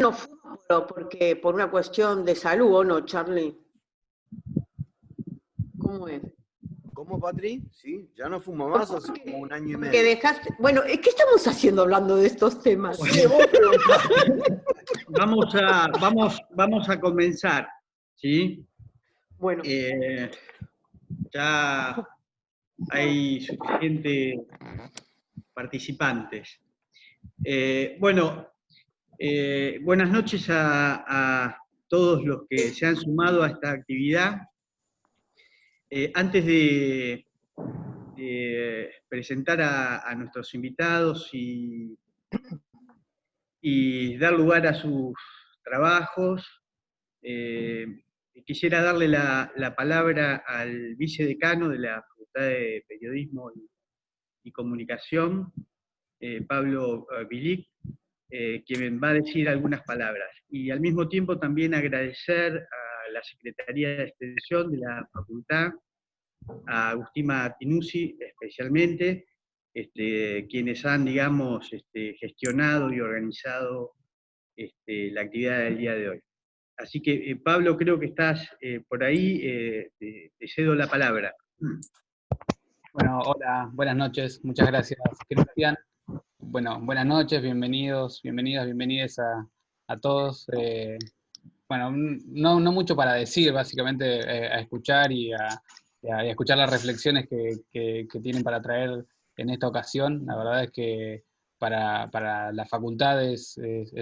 no fuma porque, por una cuestión de salud, ¿o no, Charlie? ¿Cómo es? ¿Cómo, Patri? Sí, ya no fumo más hace como un año y Porque medio. dejaste... Bueno, ¿qué estamos haciendo hablando de estos temas? Sí, vos preguntaste. Vamos a comenzar, ¿sí? Bueno. Ya hay suficientes participantes. Buenas noches a todos los que se han sumado a esta actividad. Antes de presentar a nuestros invitados y dar lugar a sus trabajos, quisiera darle la palabra al vicedecano de la Facultad de Periodismo y Comunicación, Pablo Bilic, quien va a decir algunas palabras. Y al mismo tiempo también agradecer a la Secretaría de Extensión de la Facultad, a Agustín Martinuzzi especialmente, quienes han, digamos, gestionado y organizado la actividad del día de hoy. Así que, Pablo, creo que estás por ahí, te cedo la palabra. Bueno, hola, buenas noches, muchas gracias, Cristian. Bueno, buenas noches, bienvenidas a todos. Bueno, no mucho para decir, básicamente a escuchar y a escuchar las reflexiones que tienen para traer en esta ocasión. La verdad es que para la facultad es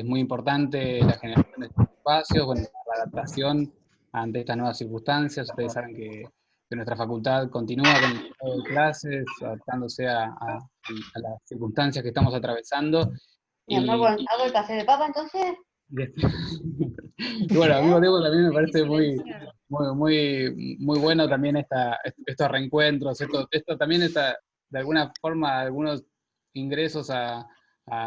muy importante la generación de estos espacios, bueno, la adaptación ante estas nuevas circunstancias. Ustedes saben que nuestra facultad continúa con el ciclo de clases, adaptándose a las circunstancias que estamos atravesando. Mi amor, ¿hago el café de papa entonces? Y bueno, al mismo tiempo también me parece muy bueno también estos reencuentros, esto también está de alguna forma algunos ingresos a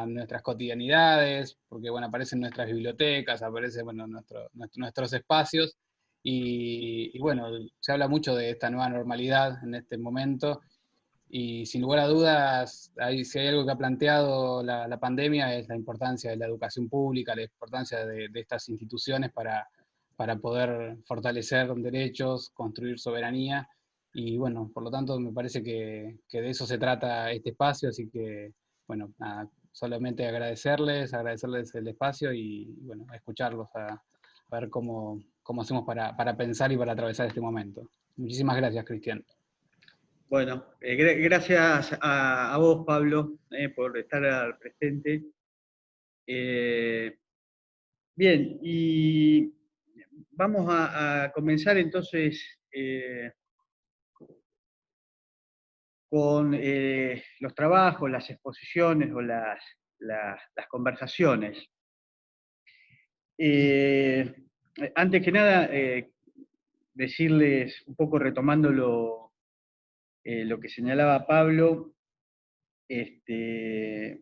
nuestras cotidianidades, porque bueno, aparecen nuestras bibliotecas, aparecen bueno, nuestros espacios, y bueno, se habla mucho de esta nueva normalidad en este momento, y sin lugar a dudas, si hay algo que ha planteado la pandemia es la importancia de la educación pública, la importancia de estas instituciones para poder fortalecer derechos, construir soberanía, y bueno, por lo tanto me parece que de eso se trata este espacio, así que bueno, nada, solamente agradecerles el espacio y bueno, escucharlos a ver cómo hacemos para pensar y para atravesar este momento. Muchísimas gracias, Cristian. Bueno, gracias a vos, Pablo, por estar presente. Bien, y vamos a comenzar entonces con los trabajos, las exposiciones o las conversaciones. Antes que nada, decirles, un poco retomando lo que señalaba Pablo, que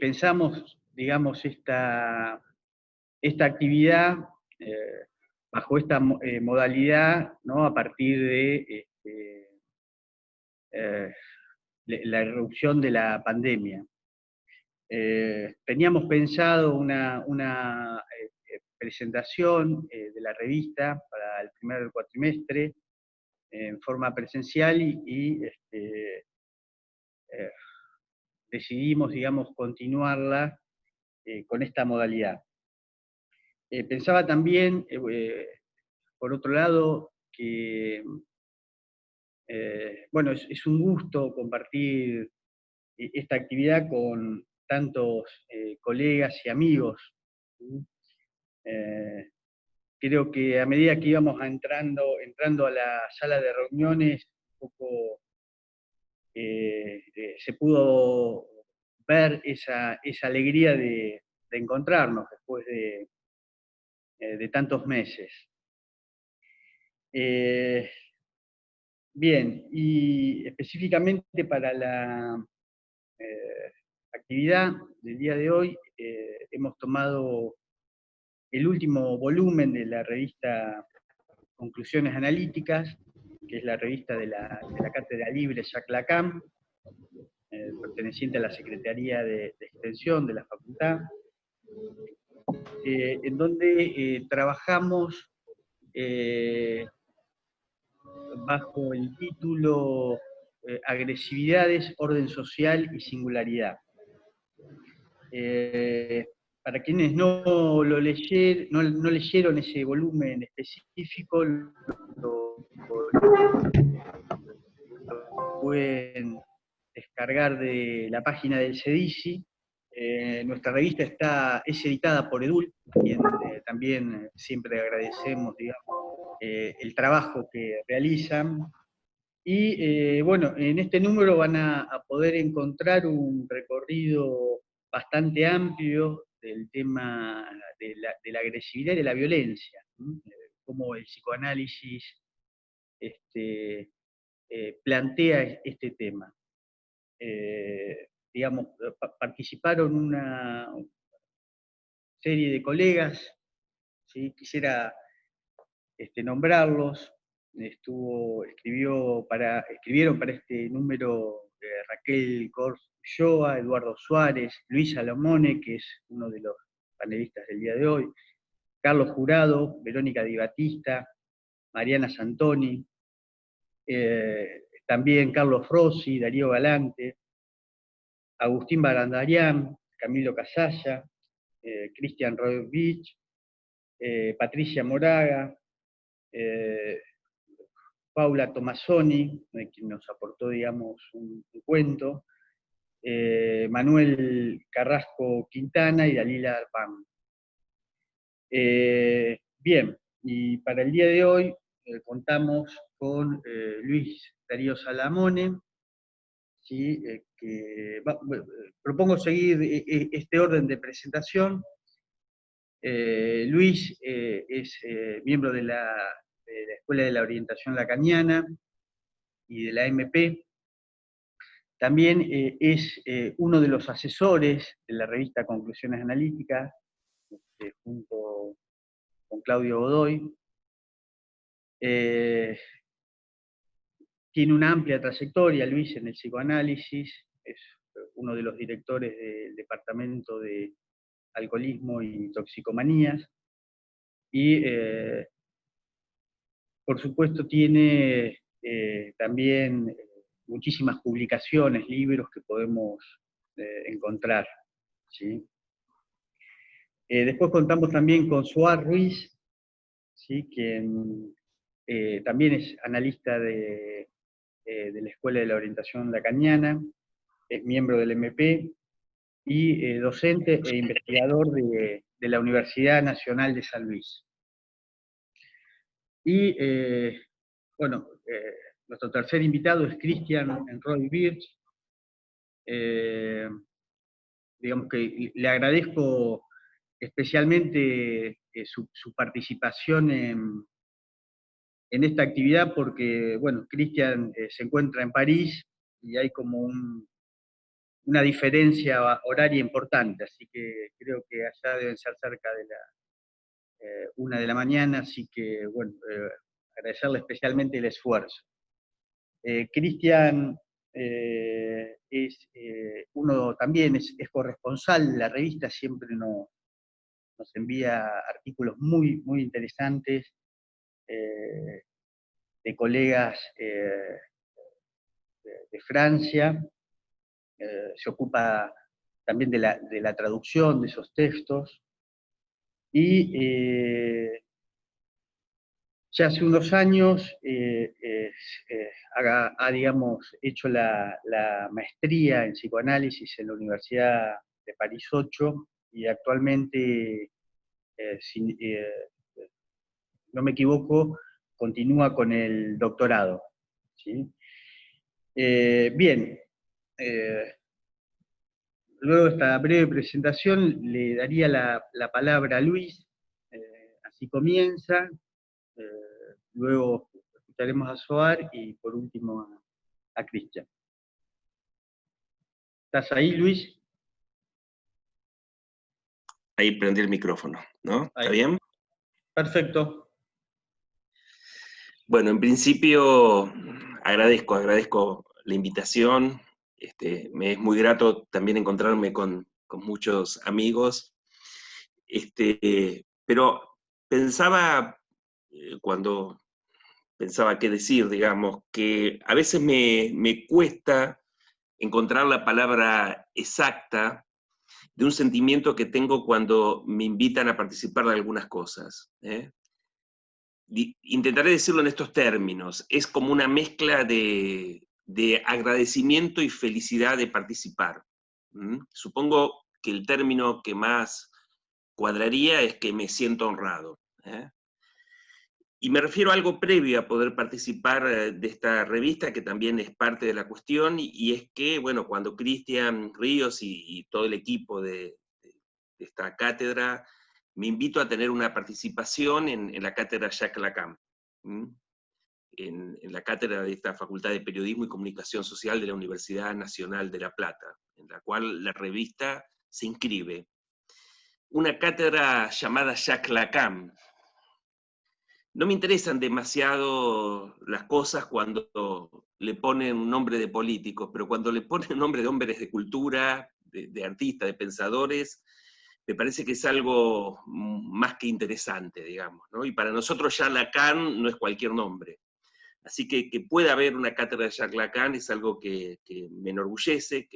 pensamos, digamos, esta actividad bajo esta modalidad, ¿no? A partir de la irrupción de la pandemia. Teníamos pensado una presentación de la revista para el primer cuatrimestre en forma presencial y decidimos, digamos, continuarla con esta modalidad. Pensaba también, por otro lado, que bueno, es un gusto compartir esta actividad con tantos colegas y amigos. Creo que a medida que íbamos entrando a la sala de reuniones, un poco se pudo ver esa alegría de encontrarnos después de tantos meses. Bien, y específicamente para la actividad del día de hoy, hemos tomado el último volumen de la revista Conclusiones Analíticas, que es la revista de la Cátedra Libre Jacques Lacan, perteneciente a la Secretaría de Extensión de la Facultad, en donde trabajamos bajo el título Agresividades, Orden Social y Singularidad. Para quienes no leyeron ese volumen específico, lo pueden descargar de la página del CEDICI. Nuestra revista es editada por EDUL, a quien también siempre agradecemos, digamos, el trabajo que realizan. Y bueno, en este número van a poder encontrar un recorrido bastante amplio del tema de la agresividad y de la violencia, cómo el psicoanálisis plantea este tema. Digamos, participaron una serie de colegas, ¿sí? Quisiera nombrarlos. Escribieron para este número Raquel Corulloa, Eduardo Suárez, Luis Salomone, que es uno de los panelistas del día de hoy, Carlos Jurado, Verónica Di Battista, Mariana Santoni, también Carlos Rossi, Darío Galante, Agustín Barandarián, Camilo Casalla, Cristian Roevich, Patricia Moraga, Paula Tomasoni, quien nos aportó, digamos, un cuento, Manuel Carrasco Quintana y Dalila Arpam. Bien, y para el día de hoy contamos con Luis Darío Salamone, ¿sí? Propongo seguir este orden de presentación. Luis es miembro de la Escuela de la Orientación Lacaniana y de la MP. También es uno de los asesores de la revista Conclusiones Analíticas, junto con Claudio Godoy. Tiene una amplia trayectoria, Luis, en el psicoanálisis, es uno de los directores del Departamento de Alcoholismo y Toxicomanías, y por supuesto tiene también muchísimas publicaciones, libros que podemos encontrar, ¿sí? Después contamos también con Suar Ruiz, ¿sí? Quien también es analista de la Escuela de la Orientación Lacaniana, es miembro del MP, y docente e investigador de la Universidad Nacional de San Luis. Y, bueno, nuestro tercer invitado es Christian Roy Birch. Digamos que le agradezco especialmente su participación en esta actividad porque, bueno, Christian se encuentra en París y hay como una diferencia horaria importante, así que creo que allá deben ser cerca de la 1 de la mañana, así que, bueno, agradecerle especialmente el esfuerzo. Christian también es corresponsal de la revista, siempre nos envía artículos muy, muy interesantes de colegas de Francia. Se ocupa también de la traducción de esos textos, y ya hace unos años ha, digamos, hecho la maestría en psicoanálisis en la Universidad de París 8, y actualmente, si no me equivoco, continúa con el doctorado, ¿sí? Bien, luego de esta breve presentación le daría la palabra a Luis, así comienza, luego escucharemos a Soar y por último a Cristian. ¿Estás ahí, Luis? Ahí prendí el micrófono, ¿no? ¿Está bien? Perfecto. Bueno, en principio agradezco la invitación. Me es muy grato también encontrarme con muchos amigos. Pero pensaba, cuando pensaba qué decir, digamos, que a veces me cuesta encontrar la palabra exacta de un sentimiento que tengo cuando me invitan a participar de algunas cosas. Intentaré decirlo en estos términos. Es como una mezcla de agradecimiento y felicidad de participar. Supongo que el término que más cuadraría es que me siento honrado. Y me refiero a algo previo a poder participar de esta revista, que también es parte de la cuestión, y es que, bueno, cuando Cristian Ríos y todo el equipo de esta cátedra me invito a tener una participación en la cátedra Jacques Lacan, en la cátedra de esta Facultad de Periodismo y Comunicación Social de la Universidad Nacional de La Plata, en la cual la revista se inscribe. Una cátedra llamada Jacques Lacan. No me interesan demasiado las cosas cuando le ponen un nombre de políticos, pero cuando le ponen un nombre de hombres de cultura, de artistas, de pensadores, me parece que es algo más que interesante, digamos, ¿no? Y para nosotros ya Lacan no es cualquier nombre. Así que pueda haber una cátedra de Jacques Lacan es algo que me enorgullece,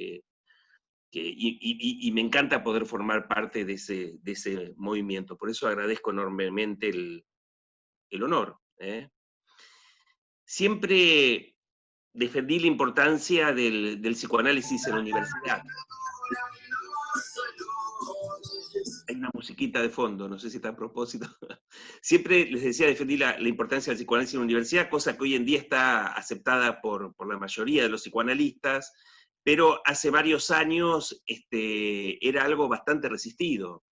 y me encanta poder formar parte de ese movimiento. Por eso agradezco enormemente el honor. Siempre defendí la importancia del psicoanálisis en la universidad. Hay una musiquita de fondo, no sé si está a propósito. Siempre les decía, defendí la importancia del psicoanálisis en la universidad, cosa que hoy en día está aceptada por la mayoría de los psicoanalistas, pero hace varios años era algo bastante resistido.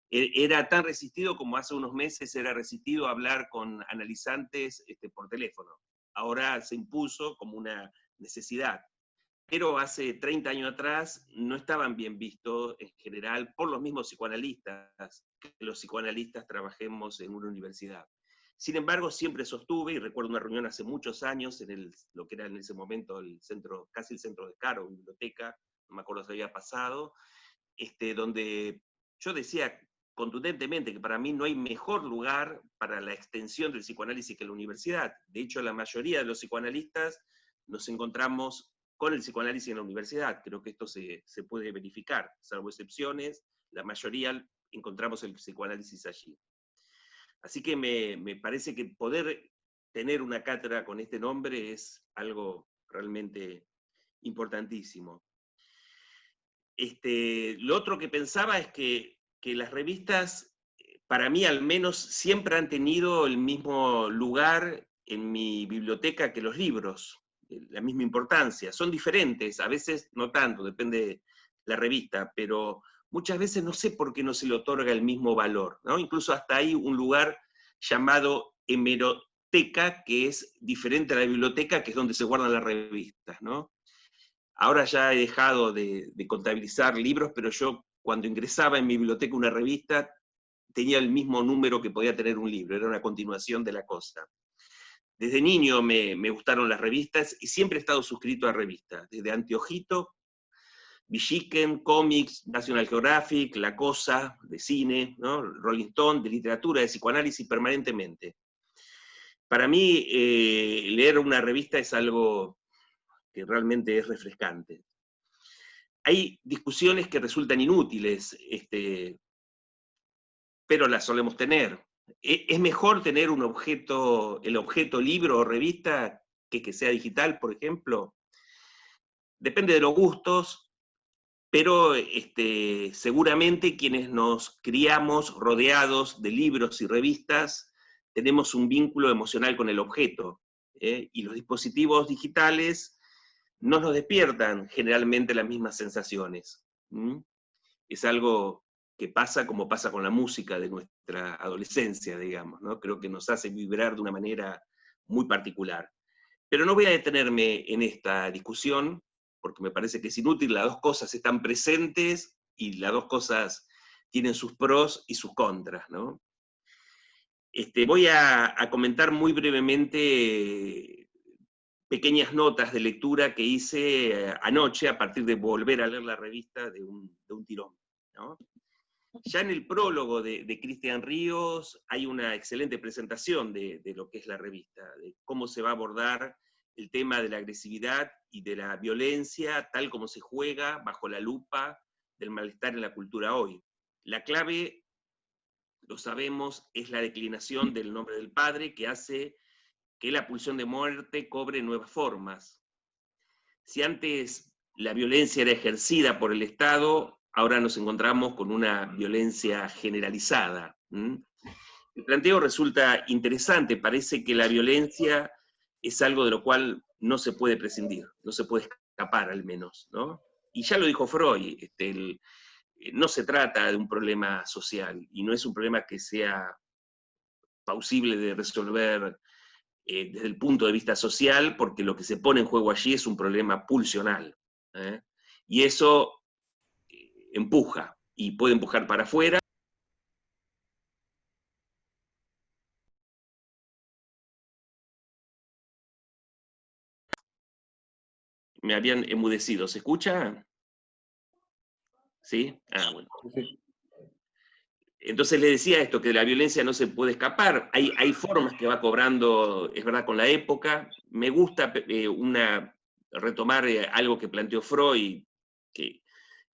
Era tan resistido como hace unos meses era resistido hablar con analizantes por teléfono. Ahora se impuso como una necesidad. Pero hace 30 años atrás no estaban bien vistos en general por los mismos psicoanalistas, que los psicoanalistas trabajemos en una universidad. Sin embargo, siempre sostuve, y recuerdo una reunión hace muchos años en lo que era en ese momento el centro, casi el centro de Caro, biblioteca, no me acuerdo si había pasado, donde yo decía contundentemente que para mí no hay mejor lugar para la extensión del psicoanálisis que la universidad. De hecho, la mayoría de los psicoanalistas nos encontramos con el psicoanálisis en la universidad. Creo que esto se puede verificar, salvo excepciones, la mayoría encontramos el psicoanálisis allí. Así que me parece que poder tener una cátedra con este nombre es algo realmente importantísimo. Lo otro que pensaba es que las revistas, para mí al menos, siempre han tenido el mismo lugar en mi biblioteca que los libros, la misma importancia. Son diferentes, a veces no tanto, depende de la revista, pero muchas veces no sé por qué no se le otorga el mismo valor, ¿no? Incluso hasta hay un lugar llamado hemeroteca, que es diferente a la biblioteca, que es donde se guardan las revistas, ¿no? Ahora ya he dejado de contabilizar libros, pero yo cuando ingresaba en mi biblioteca una revista, tenía el mismo número que podía tener un libro, era una continuación de la cosa. Desde niño me gustaron las revistas y siempre he estado suscrito a revistas, desde Anteojito, Villiquen, Comics, National Geographic, La Cosa, de cine, ¿no? Rolling Stone, de literatura, de psicoanálisis permanentemente. Para mí, leer una revista es algo que realmente es refrescante. Hay discusiones que resultan inútiles, pero las solemos tener. ¿Es mejor tener el objeto libro o revista que sea digital, por ejemplo? Depende de los gustos, pero seguramente quienes nos criamos rodeados de libros y revistas tenemos un vínculo emocional con el objeto, y los dispositivos digitales no nos despiertan generalmente las mismas sensaciones. Es algo que pasa como pasa con la música de nuestra adolescencia, digamos, ¿no? Creo que nos hace vibrar de una manera muy particular. Pero no voy a detenerme en esta discusión, porque me parece que es inútil, las dos cosas están presentes y las dos cosas tienen sus pros y sus contras, ¿no? Voy a comentar muy brevemente pequeñas notas de lectura que hice anoche a partir de volver a leer la revista de un tirón, ¿no? Ya en el prólogo de Cristian Ríos hay una excelente presentación de lo que es la revista, de cómo se va a abordar el tema de la agresividad y de la violencia, tal como se juega bajo la lupa del malestar en la cultura hoy. La clave, lo sabemos, es la declinación del nombre del padre, que hace que la pulsión de muerte cobre nuevas formas. Si antes la violencia era ejercida por el Estado, ahora nos encontramos con una violencia generalizada. El planteo resulta interesante, parece que la violencia es algo de lo cual no se puede prescindir, no se puede escapar al menos, ¿no? Y ya lo dijo Freud, no se trata de un problema social, y no es un problema que sea plausible de resolver desde el punto de vista social, porque lo que se pone en juego allí es un problema pulsional. Y eso empuja, y puede empujar para afuera. Me habían enmudecido, ¿se escucha? ¿Sí? Ah, bueno. Entonces le decía esto, que de la violencia no se puede escapar, hay formas que va cobrando, es verdad, con la época. Me gusta retomar algo que planteó Freud, que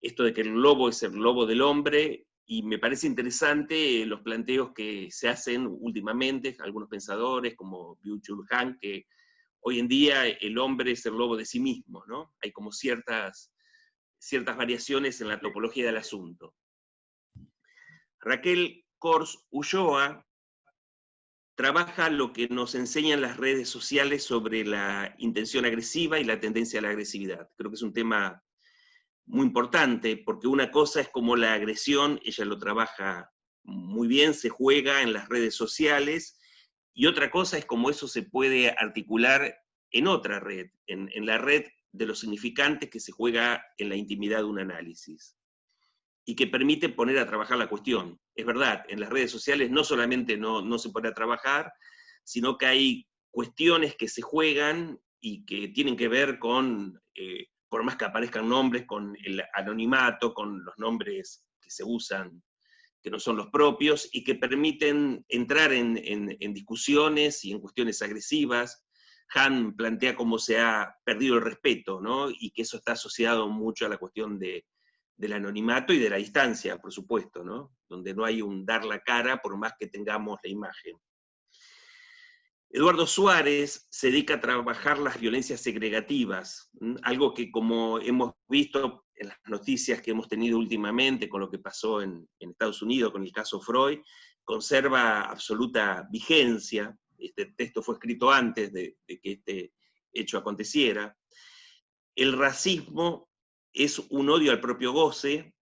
esto de que el lobo es el lobo del hombre, y me parece interesante los planteos que se hacen últimamente, algunos pensadores como Byung-Chul Han, que hoy en día el hombre es el lobo de sí mismo, ¿no? Hay como ciertas variaciones en la topología del asunto. Raquel Kors Ulloa trabaja lo que nos enseñan las redes sociales sobre la intención agresiva y la tendencia a la agresividad. Creo que es un tema muy importante, porque una cosa es como la agresión, ella lo trabaja muy bien, se juega en las redes sociales, y otra cosa es cómo eso se puede articular en otra red, en la red de los significantes que se juega en la intimidad de un análisis, y que permite poner a trabajar la cuestión. Es verdad, en las redes sociales no solamente no se pone a trabajar, sino que hay cuestiones que se juegan y que tienen que ver con, por más que aparezcan nombres, con el anonimato, con los nombres que se usan, que no son los propios, y que permiten entrar en discusiones y en cuestiones agresivas. Han plantea cómo se ha perdido el respeto, ¿no? Y que eso está asociado mucho a la cuestión del anonimato y de la distancia, por supuesto, ¿no? Donde no hay un dar la cara por más que tengamos la imagen. Eduardo Suárez se dedica a trabajar las violencias segregativas, algo que, como hemos visto en las noticias que hemos tenido últimamente con lo que pasó en Estados Unidos con el caso Freud, conserva absoluta vigencia. Este texto fue escrito antes de que este hecho aconteciera. El racismo es un odio al propio goce,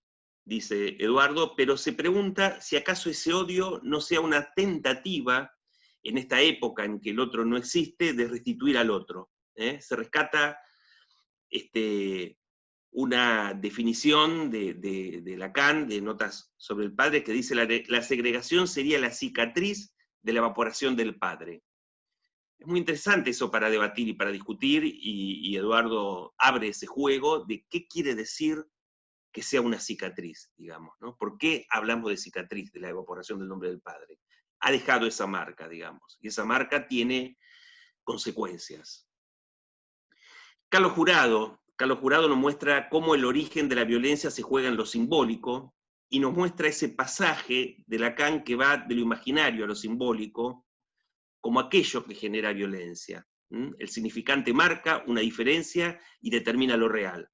dice Eduardo, pero se pregunta si acaso ese odio no sea una tentativa, en esta época en que el otro no existe, de restituir al otro. Se rescata una definición de Lacan, de Notas sobre el Padre, que dice la segregación sería la cicatriz de la evaporación del padre. Es muy interesante eso para debatir y para discutir, y Eduardo abre ese juego de qué quiere decir que sea una cicatriz, digamos, ¿no? ¿Por qué hablamos de cicatriz, de la evaporación del nombre del padre? Ha dejado esa marca, digamos, y esa marca tiene consecuencias. Carlos Jurado nos muestra cómo el origen de la violencia se juega en lo simbólico, y nos muestra ese pasaje de Lacan que va de lo imaginario a lo simbólico, como aquello que genera violencia. El significante marca una diferencia y determina lo real.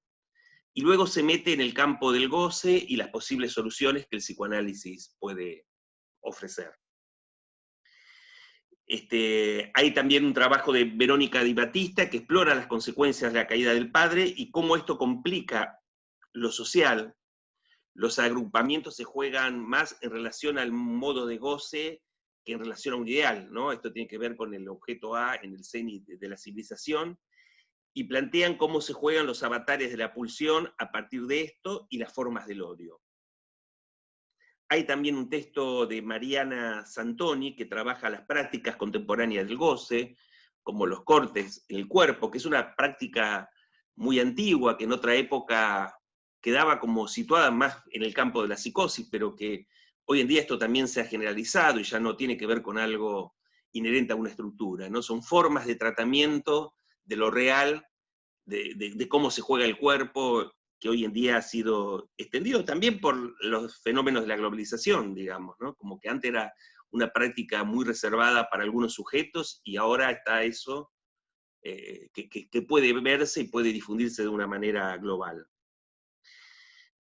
Y luego se mete en el campo del goce y las posibles soluciones que el psicoanálisis puede ofrecer. Hay también un trabajo de Verónica Di Battista que explora las consecuencias de la caída del padre y cómo esto complica lo social. Los agrupamientos se juegan más en relación al modo de goce que en relación a un ideal, ¿no? Esto tiene que ver con el objeto A en el cenit de la civilización, y plantean cómo se juegan los avatares de la pulsión a partir de esto y las formas del odio. Hay también un texto de Mariana Santoni que trabaja las prácticas contemporáneas del goce, como los cortes en el cuerpo, que es una práctica muy antigua, que en otra época quedaba como situada más en el campo de la psicosis, pero que hoy en día esto también se ha generalizado y ya no tiene que ver con algo inherente a una estructura, ¿no? Son formas de tratamiento de lo real, de cómo se juega el cuerpo, que hoy en día ha sido extendido también por los fenómenos de la globalización, digamos, ¿no? Como que antes era una práctica muy reservada para algunos sujetos y ahora está eso que puede verse y puede difundirse de una manera global.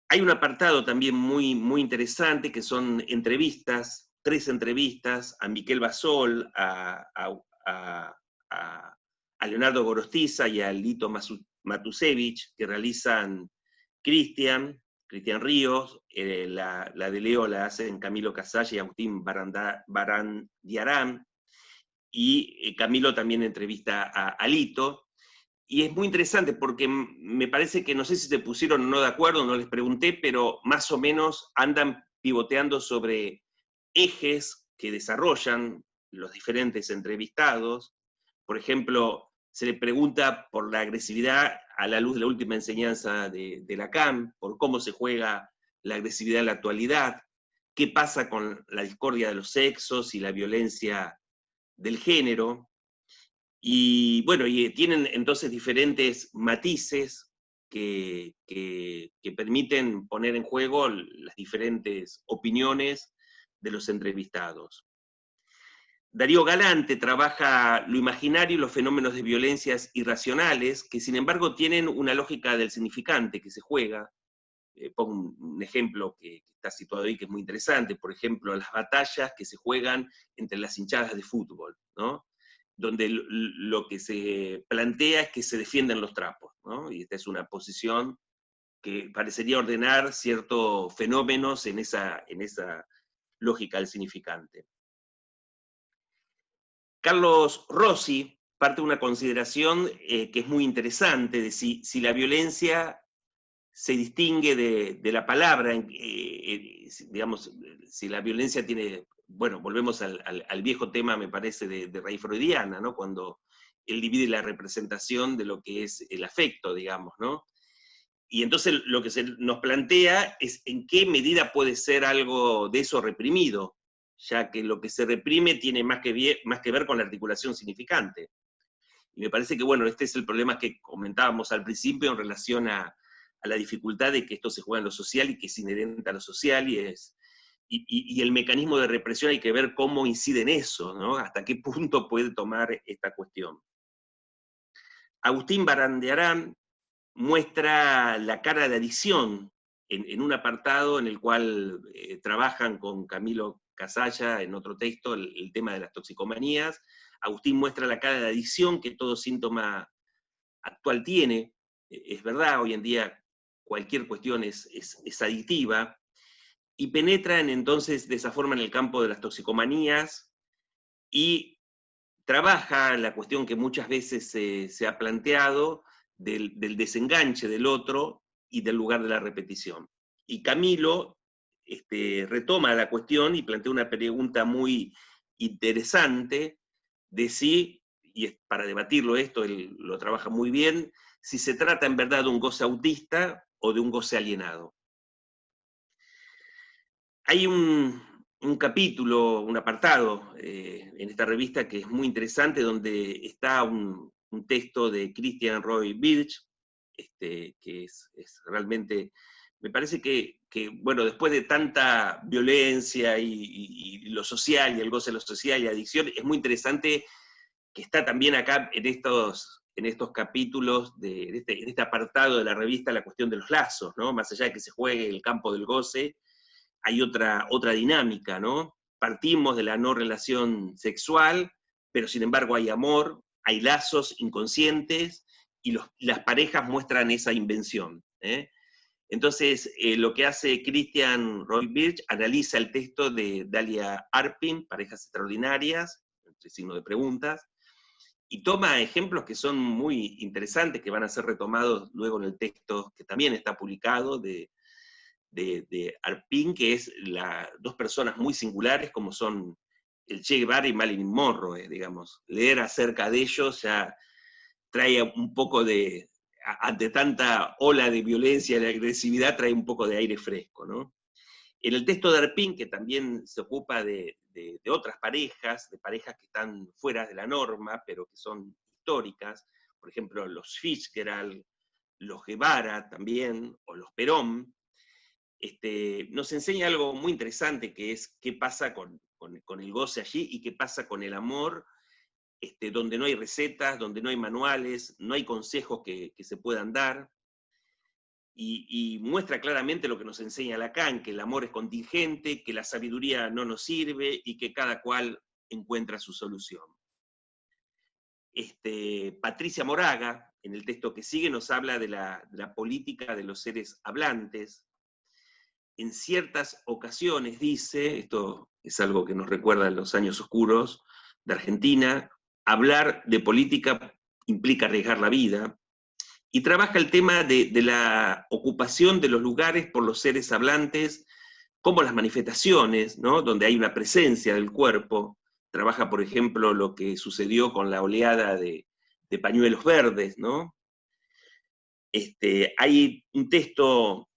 Hay un apartado también muy interesante que son entrevistas, 3 entrevistas a Miquel Basol, a Leonardo Gorostiza y a Lito Matusevich, que realizan Cristian Ríos, la de Leo la hacen Camilo Casalla y Agustín Barandiarán, y Camilo también entrevista a Lito. Y es muy interesante porque me parece que no sé si se pusieron o no de acuerdo, no les pregunté, pero más o menos andan pivoteando sobre ejes que desarrollan los diferentes entrevistados. Por ejemplo, se le pregunta por la agresividad a la luz de la última enseñanza de Lacan, por cómo se juega la agresividad en la actualidad, qué pasa con la discordia de los sexos y la violencia del género. Y bueno, y tienen entonces diferentes matices que permiten poner en juego las diferentes opiniones de los entrevistados. Darío Galante trabaja lo imaginario y los fenómenos de violencias irracionales, que sin embargo tienen una lógica del significante que se juega. Pongo un ejemplo que está situado ahí que es muy interesante, por ejemplo, las batallas que se juegan entre las hinchadas de fútbol, ¿no? Donde lo que se plantea es que se defienden los trapos, ¿no? Y esta es una posición que parecería ordenar ciertos fenómenos en esa lógica del significante. Carlos Rossi parte de una consideración que es muy interesante, de si la violencia se distingue de la palabra, digamos, si la violencia tiene, bueno, volvemos al viejo tema, me parece, de raíz freudiana, ¿no? Cuando él divide la representación de lo que es el afecto, digamos, ¿no? Y entonces lo que se nos plantea es en qué medida puede ser algo de eso reprimido, ya que lo que se reprime tiene más que ver con la articulación significante. Y me parece que, bueno, este es el problema que comentábamos al principio en relación a la dificultad de que esto se juega en lo social y que es inherente a lo social y el mecanismo de represión hay que ver cómo incide en eso, ¿no? Hasta qué punto puede tomar esta cuestión. Agustín Barandiarán muestra la cara de adicción en un apartado en el cual trabajan con Camilo Casalla en otro texto el tema de las toxicomanías. Agustín muestra la cara de adicción que todo síntoma actual tiene. Es verdad, hoy en día cualquier cuestión es adictiva, y penetran entonces de esa forma en el campo de las toxicomanías y trabaja la cuestión que muchas veces se ha planteado del desenganche del otro y del lugar de la repetición. Y Camilo retoma la cuestión y plantea una pregunta muy interesante de si, y para debatirlo esto, él lo trabaja muy bien, si se trata en verdad de un goce autista o de un goce alienado. Hay un capítulo, un apartado en esta revista que es muy interesante, donde está un texto de Christian Roy Birch, que es realmente, me parece que, bueno, después de tanta violencia y lo social, y el goce de lo social y adicción, es muy interesante que está también acá en estos capítulos, en este apartado de la revista, la cuestión de los lazos, ¿no? Más allá de que se juegue el campo del goce, hay otra dinámica, ¿no? Partimos de la no relación sexual, pero sin embargo hay amor, hay lazos inconscientes, y las parejas muestran esa invención, ¿eh? Entonces, lo que hace Christian Roy Birch, analiza el texto de Dalia Arpin, Parejas Extraordinarias, entre signos de preguntas, y toma ejemplos que son muy interesantes, que van a ser retomados luego en el texto que también está publicado de Arpin, que es dos personas muy singulares, como son el Che Guevara y Marilyn Monroe, digamos. Leer acerca de ellos ya trae un poco de, ante tanta ola de violencia y de agresividad, trae un poco de aire fresco, ¿no? En el texto de Arpin, que también se ocupa de otras parejas, de parejas que están fuera de la norma, pero que son históricas, por ejemplo, los Fitzgerald, los Guevara también, o los Perón, nos enseña algo muy interesante, que es qué pasa con el goce allí y qué pasa con el amor, donde no hay recetas, donde no hay manuales, no hay consejos que se puedan dar, y muestra claramente lo que nos enseña Lacan, que el amor es contingente, que la sabiduría no nos sirve y que cada cual encuentra su solución. Patricia Moraga, en el texto que sigue, nos habla de la política de los seres hablantes. En ciertas ocasiones, dice, esto es algo que nos recuerda en los años oscuros de Argentina, hablar de política implica arriesgar la vida, y trabaja el tema de la ocupación de los lugares por los seres hablantes, como las manifestaciones, ¿no? Donde hay una presencia del cuerpo. Trabaja, por ejemplo, lo que sucedió con la oleada de pañuelos verdes, ¿no? Hay un texto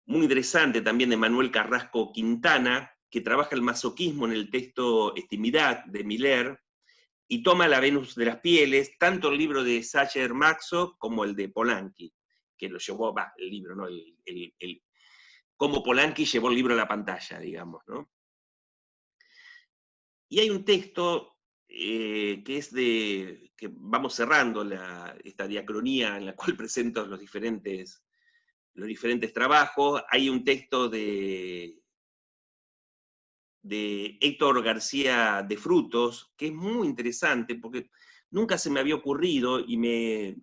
muy interesante también de Manuel Carrasco Quintana, que trabaja el masoquismo en el texto Estimidad de Miller, y toma la Venus de las pieles, tanto el libro de Sacher Maxo como el de Polanyi, que lo llevó, el libro, ¿no? Cómo Polanyi llevó el libro a la pantalla, digamos, ¿no? Y hay un texto que es que vamos cerrando esta diacronía en la cual presento los diferentes trabajos. Hay un texto de Héctor García de Frutos, que es muy interesante, porque nunca se me había ocurrido, y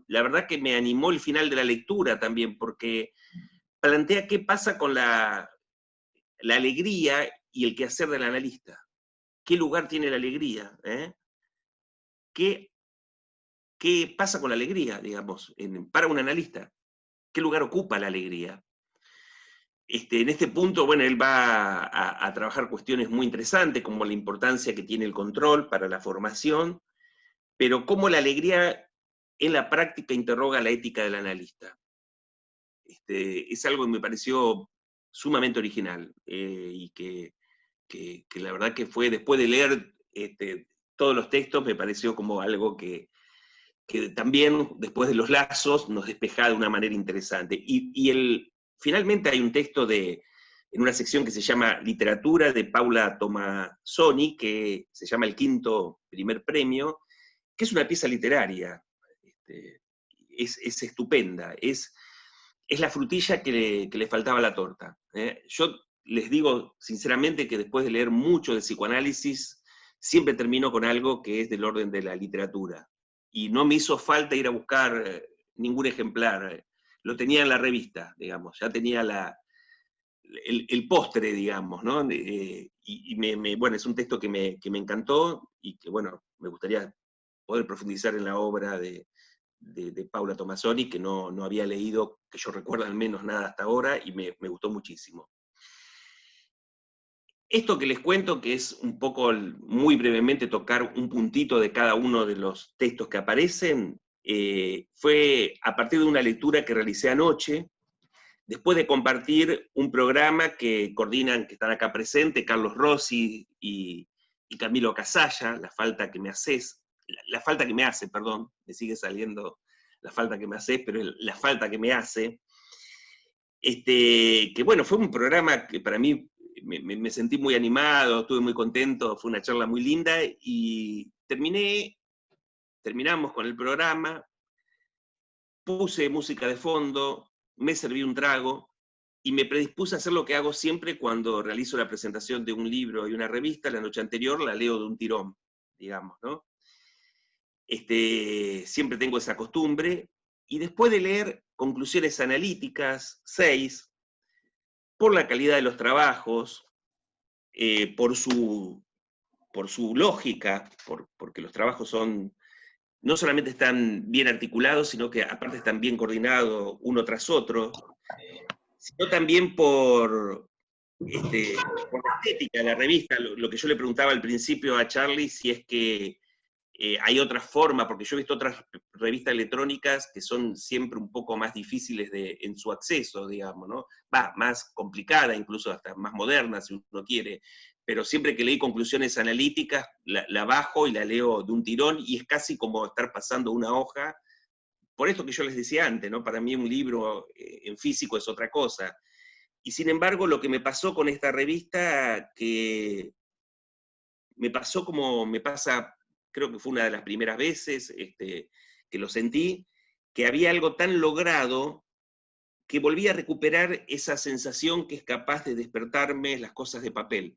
la verdad que me animó el final de la lectura también, porque plantea qué pasa con la alegría y el quehacer del analista. ¿Qué lugar tiene la alegría? ¿Qué pasa con la alegría, digamos, para un analista? ¿Qué lugar ocupa la alegría? En este punto, bueno, él va a trabajar cuestiones muy interesantes, como la importancia que tiene el control para la formación, pero cómo la alegría en la práctica interroga la ética del analista. Es algo que me pareció sumamente original, y que la verdad que fue, después de leer todos los textos, me pareció como algo que también, después de los lazos, nos despeja de una manera interesante. Finalmente hay un texto en una sección que se llama Literatura, de Paula Tomasoni, que se llama El quinto primer premio, que es una pieza literaria. Es estupenda, es la frutilla que le faltaba a la torta. Yo les digo sinceramente que después de leer mucho de psicoanálisis, siempre termino con algo que es del orden de la literatura. Y no me hizo falta ir a buscar ningún ejemplar. Lo tenía en la revista, digamos, ya tenía el postre, digamos, ¿no? Bueno, es un texto que me encantó, y que, bueno, me gustaría poder profundizar en la obra de Paula Tomasoni, que no había leído, que yo recuerdo al menos, nada hasta ahora, y me gustó muchísimo. Esto que les cuento, que es un poco, muy brevemente, tocar un puntito de cada uno de los textos que aparecen, fue a partir de una lectura que realicé anoche, después de compartir un programa que coordinan, que están acá presentes, Carlos Rossi y Camilo Casalla, La falta que me haces, la falta que me hace, perdón, me sigue saliendo La falta que me haces, pero es La falta que me hace, que bueno, fue un programa que para mí me sentí muy animado, estuve muy contento, fue una charla muy linda, y terminamos con el programa, puse música de fondo, me serví un trago, y me predispuse a hacer lo que hago siempre cuando realizo la presentación de un libro y una revista. La noche anterior la leo de un tirón, digamos, ¿no? Siempre tengo esa costumbre, y después de leer conclusiones analíticas, 6, por la calidad de los trabajos, por su lógica, porque los trabajos no solamente están bien articulados, sino que aparte están bien coordinados uno tras otro, sino también por por la estética de la revista, lo que yo le preguntaba al principio a Charlie, si es que hay otra forma, porque yo he visto otras revistas electrónicas que son siempre un poco más difíciles en su acceso, digamos, ¿no? Más complicada, incluso hasta más moderna, si uno quiere, pero siempre que leí conclusiones analíticas, la bajo y la leo de un tirón, y es casi como estar pasando una hoja, por esto que yo les decía antes, ¿no? Para mí un libro en físico es otra cosa. Y sin embargo, lo que me pasó con esta revista, que me pasó como me pasa, creo que fue una de las primeras veces que lo sentí, que había algo tan logrado que volví a recuperar esa sensación que es capaz de despertarme las cosas de papel.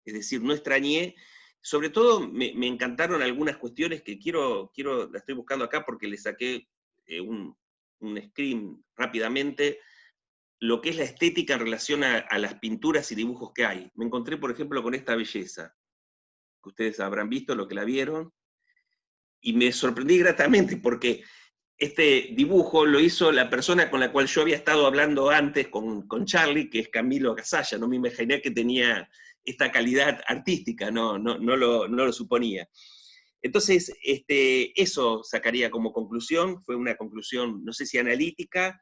Es decir, no extrañé, sobre todo me encantaron algunas cuestiones que la estoy buscando acá porque le saqué un screen rápidamente, lo que es la estética en relación a las pinturas y dibujos que hay. Me encontré, por ejemplo, con esta belleza, que ustedes habrán visto, lo que la vieron, y me sorprendí gratamente porque este dibujo lo hizo la persona con la cual yo había estado hablando antes con Charlie, que es Camilo Gasalla. No me imaginé que tenía esta calidad artística, no lo suponía. Entonces, eso sacaría como conclusión, fue una conclusión, no sé si analítica,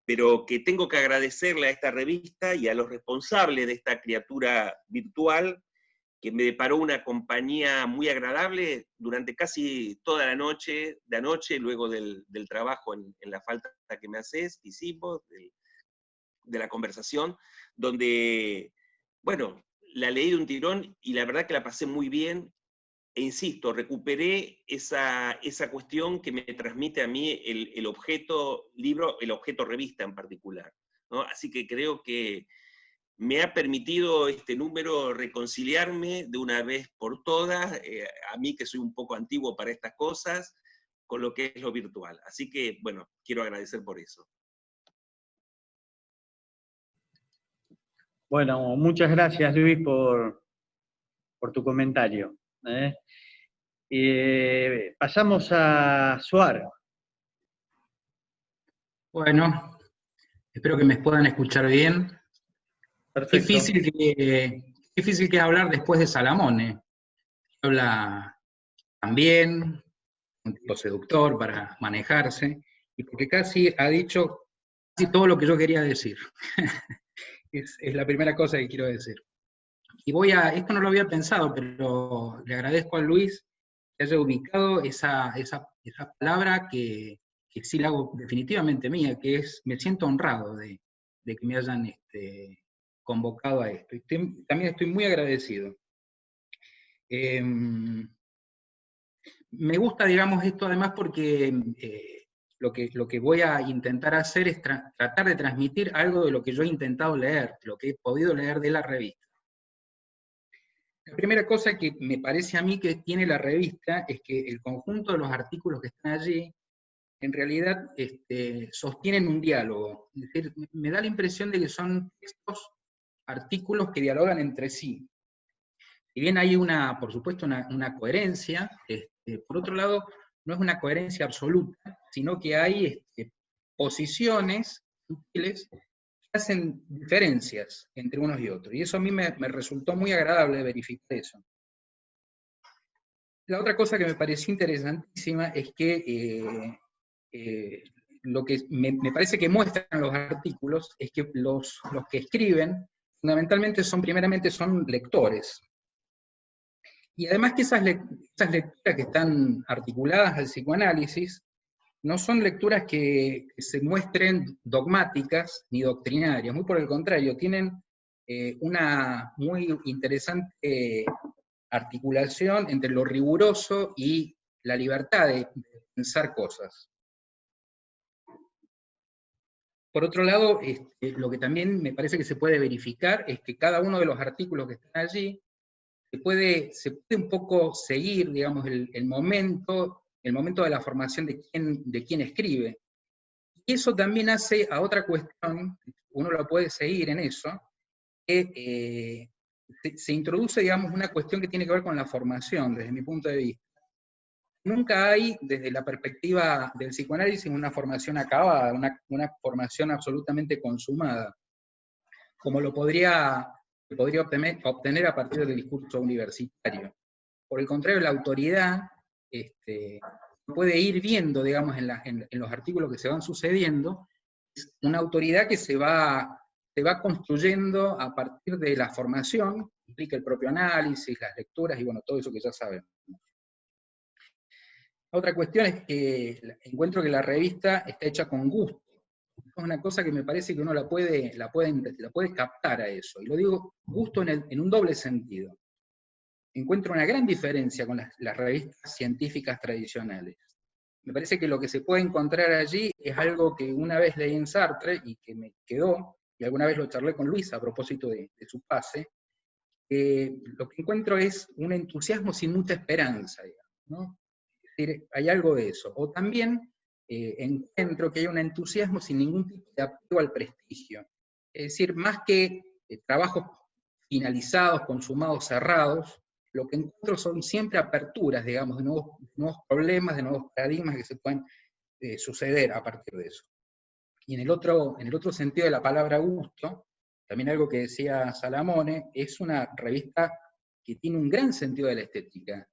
pero que tengo que agradecerle a esta revista y a los responsables de esta criatura virtual, que me deparó una compañía muy agradable durante casi toda la noche, de anoche, luego del trabajo en la falta que me haces, que hicimos, de la conversación, donde, bueno, la leí de un tirón y la verdad que la pasé muy bien, e insisto, recuperé esa cuestión que me transmite a mí el objeto libro, el objeto revista en particular, ¿no? Así que creo que me ha permitido este número reconciliarme de una vez por todas, a mí que soy un poco antiguo para estas cosas, con lo que es lo virtual. Así que, bueno, quiero agradecer por eso. Bueno, muchas gracias, Luis, por tu comentario. Pasamos a Suar. Bueno, espero que me puedan escuchar bien. Perfecto. Difícil que es hablar después de Salamone. Habla también, un tipo seductor para manejarse, y porque casi ha dicho casi todo lo que yo quería decir. Es la primera cosa que quiero decir. Y esto no lo había pensado, pero le agradezco a Luis que haya ubicado esa palabra que sí la hago definitivamente mía, que es, me siento honrado de que me hayan convocado a esto. Y también estoy muy agradecido. Me gusta, digamos, esto además porque lo que voy a intentar hacer es tratar de transmitir algo de lo que yo he intentado leer, lo que he podido leer de la revista. La primera cosa que me parece a mí que tiene la revista es que el conjunto de los artículos que están allí, en realidad sostienen un diálogo. Es decir, me da la impresión de que son estos artículos que dialogan entre sí. Si bien hay por supuesto, una coherencia, por otro lado, no es una coherencia absoluta, sino que hay posiciones sutiles que hacen diferencias entre unos y otros. Y eso a mí me resultó muy agradable verificar eso. La otra cosa que me pareció interesantísima es que lo que me parece que muestran los artículos es que los que escriben fundamentalmente primeramente son lectores. Y además que esas lecturas que están articuladas al psicoanálisis no son lecturas que se muestren dogmáticas ni doctrinarias, muy por el contrario, tienen una muy interesante articulación entre lo riguroso y la libertad de pensar cosas. Por otro lado, lo que también me parece que se puede verificar es que cada uno de los artículos que están allí se puede un poco seguir, digamos, el momento de la formación de quien escribe. Y eso también hace a otra cuestión, uno lo puede seguir en eso, que se introduce, digamos, una cuestión que tiene que ver con la formación, desde mi punto de vista. Nunca hay, desde la perspectiva del psicoanálisis, una formación acabada, una formación absolutamente consumada, como lo podría que podría obtener a partir del discurso universitario. Por el contrario, la autoridad puede ir viendo, digamos, en los artículos que se van sucediendo, es una autoridad que se va construyendo a partir de la formación, implica el propio análisis, las lecturas, y bueno, todo eso que ya sabemos. Otra cuestión es que encuentro que la revista está hecha con gusto. Es una cosa que me parece que uno la puede captar a eso. Y lo digo gusto en un doble sentido. Encuentro una gran diferencia con las revistas científicas tradicionales. Me parece que lo que se puede encontrar allí es algo que una vez leí en Sartre y que me quedó, y alguna vez lo charlé con Luis a propósito de su pase, lo que encuentro es un entusiasmo sin mucha esperanza, digamos, ¿no? Es decir, hay algo de eso. O también encuentro que hay un entusiasmo sin ningún tipo de apego al prestigio. Es decir, más que trabajos finalizados, consumados, cerrados, lo que encuentro son siempre aperturas, digamos, de nuevos problemas, de nuevos paradigmas que se pueden suceder a partir de eso. Y en el otro sentido de la palabra gusto, también algo que decía Salamone, es una revista que tiene un gran sentido de la estética.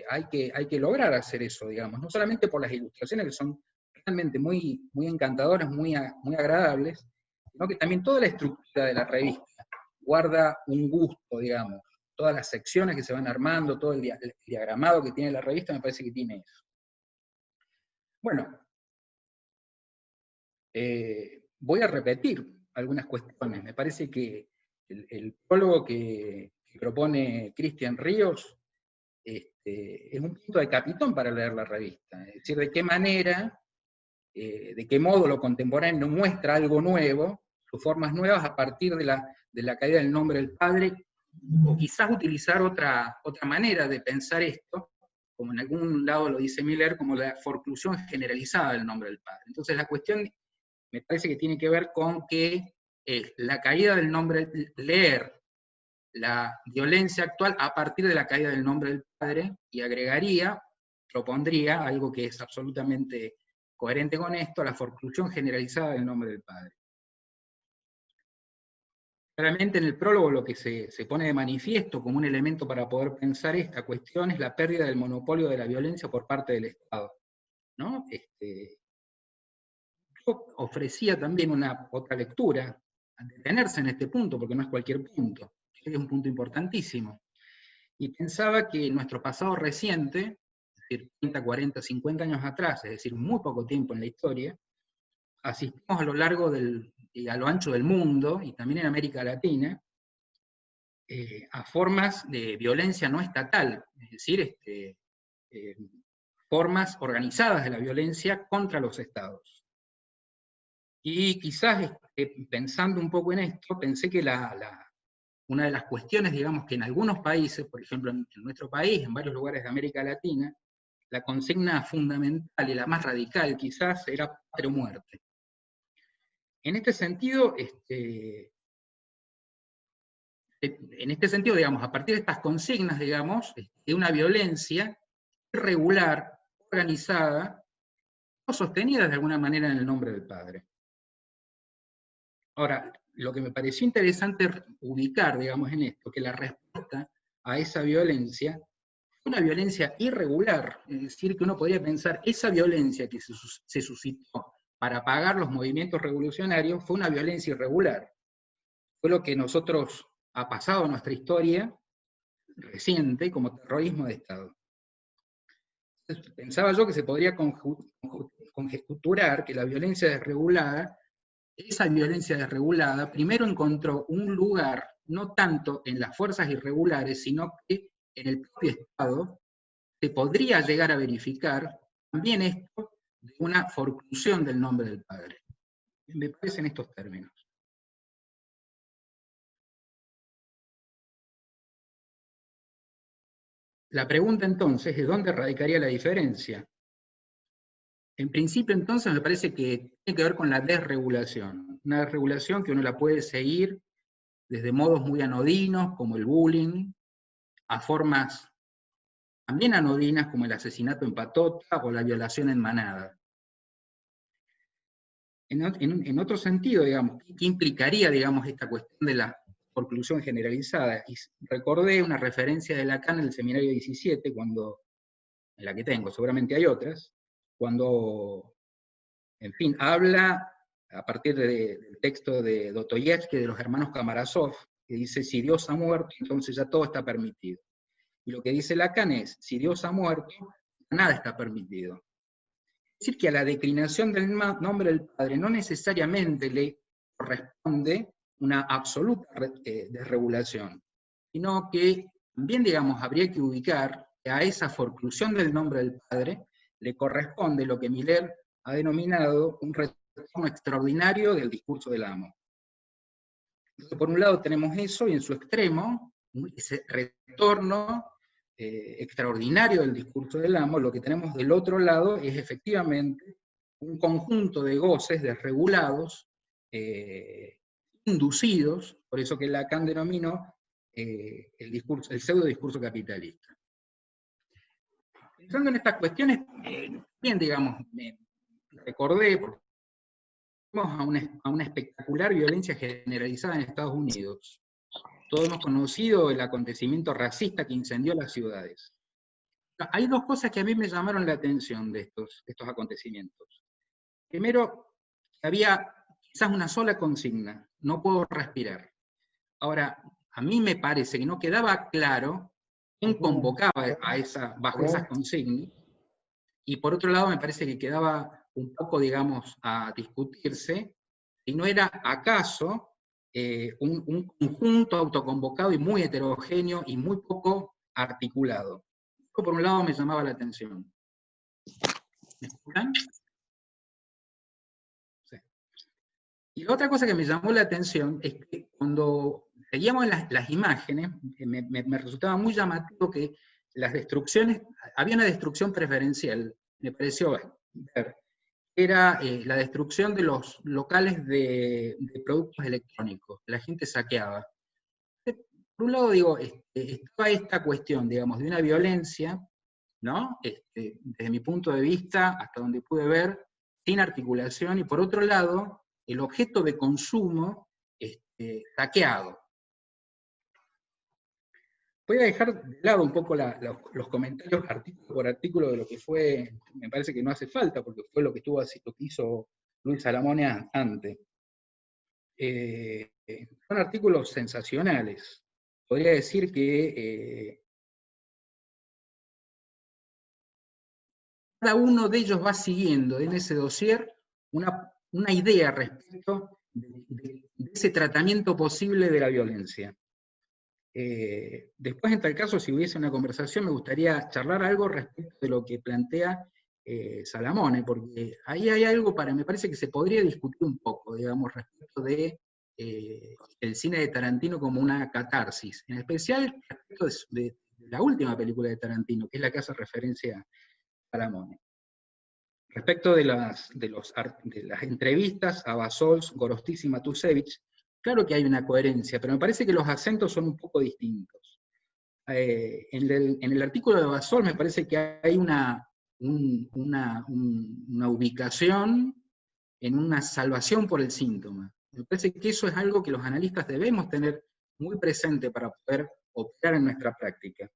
Hay que lograr hacer eso, digamos, no solamente por las ilustraciones que son realmente muy, muy encantadoras, muy agradables, sino que también toda la estructura de la revista guarda un gusto, digamos. Todas las secciones que se van armando, todo el diagramado que tiene la revista, me parece que tiene eso. Bueno, voy a repetir algunas cuestiones. Me parece que el prólogo que propone Cristian Ríos es un punto de capitón para leer la revista. Es decir, de qué manera, de qué modo lo contemporáneo muestra algo nuevo, sus formas nuevas a partir de la caída del nombre del Padre, o quizás utilizar otra manera de pensar esto, como en algún lado lo dice Miller, como la forclusión generalizada del nombre del Padre. Entonces la cuestión me parece que tiene que ver con que la caída del nombre, leer la violencia actual a partir de la caída del nombre del Padre, y propondría algo que es absolutamente coherente con esto, la forclusión generalizada del nombre del Padre. Claramente en el prólogo lo que se pone de manifiesto como un elemento para poder pensar esta cuestión es la pérdida del monopolio de la violencia por parte del Estado, ¿no? Yo ofrecía también otra lectura, a detenerse en este punto, porque no es cualquier punto, es un punto importantísimo. Y pensaba que nuestro pasado reciente, es decir, 30, 40, 50 años atrás, es decir, muy poco tiempo en la historia, asistimos a lo largo y a lo ancho del mundo, y también en América Latina, a formas de violencia no estatal, es decir, formas organizadas de la violencia contra los estados. Y quizás, pensando un poco en esto, pensé que una de las cuestiones, digamos, que en algunos países, por ejemplo en nuestro país, en varios lugares de América Latina, la consigna fundamental y la más radical quizás era patria o muerte. En este sentido, digamos, a partir de estas consignas, digamos, de una violencia irregular, organizada, o sostenida de alguna manera en el nombre del Padre. Ahora, lo que me pareció interesante ubicar, digamos, en esto, que la respuesta a esa violencia fue una violencia irregular, es decir, que uno podría pensar, esa violencia que se suscitó para apagar los movimientos revolucionarios fue una violencia irregular. Fue lo que nosotros ha pasado en nuestra historia reciente como terrorismo de Estado. Entonces, pensaba yo que se podría conjeturar que la violencia desregulada, esa violencia desregulada, primero encontró un lugar, no tanto en las fuerzas irregulares, sino que en el propio Estado se podría llegar a verificar también esto de una forclusión del nombre del Padre. Me parece en estos términos. La pregunta entonces es ¿dónde radicaría la diferencia? En principio entonces me parece que tiene que ver con la desregulación. Una desregulación que uno la puede seguir desde modos muy anodinos, como el bullying, a formas también anodinas, como el asesinato en patota o la violación en manada. En otro sentido, digamos, ¿qué implicaría, digamos, esta cuestión de la forclusión generalizada. Y recordé una referencia de Lacan en el seminario 17, en la que tengo, seguramente hay otras, cuando, en fin, habla a partir del texto de Dostoyevsky, de los hermanos Karamazov, que dice, si Dios ha muerto, entonces ya todo está permitido. Y lo que dice Lacan es, si Dios ha muerto, nada está permitido. Es decir, que a la declinación del nombre del Padre no necesariamente le corresponde una absoluta desregulación, sino que también, digamos, habría que ubicar que a esa forclusión del nombre del Padre le corresponde lo que Miller ha denominado un retorno extraordinario del discurso del amo. Entonces, por un lado tenemos eso, y en su extremo, ese retorno extraordinario del discurso del amo. Lo que tenemos del otro lado es efectivamente un conjunto de goces desregulados, inducidos, por eso que Lacan denominó el pseudo discurso capitalista. Pensando en estas cuestiones, bien, digamos, me recordé, porque a una espectacular violencia generalizada en Estados Unidos. Todos hemos conocido el acontecimiento racista que incendió las ciudades. Hay dos cosas que a mí me llamaron la atención de estos acontecimientos. Primero, que había quizás una sola consigna, no puedo respirar. Ahora, a mí me parece que no quedaba claro quién convocaba bajo esas consignas, y por otro lado me parece que quedaba un poco, digamos, a discutirse si no era acaso un conjunto autoconvocado y muy heterogéneo y muy poco articulado. Esto por un lado me llamaba la atención. ¿Me escuchan? Sí. Y la otra cosa que me llamó la atención es que cuando veíamos las imágenes, me resultaba muy llamativo que las destrucciones, había una destrucción preferencial, me pareció ver, era la destrucción de los locales de productos electrónicos, la gente saqueaba. Por un lado, digo, estaba esta cuestión, digamos, de una violencia, ¿no? Desde mi punto de vista, hasta donde pude ver, sin articulación, y por otro lado, el objeto de consumo saqueado. Voy a dejar de lado un poco los comentarios artículo por artículo de lo que fue, me parece que no hace falta, porque fue lo que hizo Luis Salamone antes. Son artículos sensacionales. Podría decir que cada uno de ellos va siguiendo en ese dossier una idea respecto de ese tratamiento posible de la violencia. Después, en tal caso, si hubiese una conversación, me gustaría charlar algo respecto de lo que plantea Salamone, porque ahí hay algo me parece que se podría discutir un poco, digamos, respecto de el cine de Tarantino como una catarsis, en especial respecto de la última película de Tarantino, que es la que hace referencia a Salamone. Respecto de las entrevistas a Bassols, Gorostiza y Matusevich, claro que hay una coherencia, pero me parece que los acentos son un poco distintos. En el artículo de Bassols me parece que hay una ubicación en una salvación por el síntoma. Me parece que eso es algo que los analistas debemos tener muy presente para poder operar en nuestra práctica.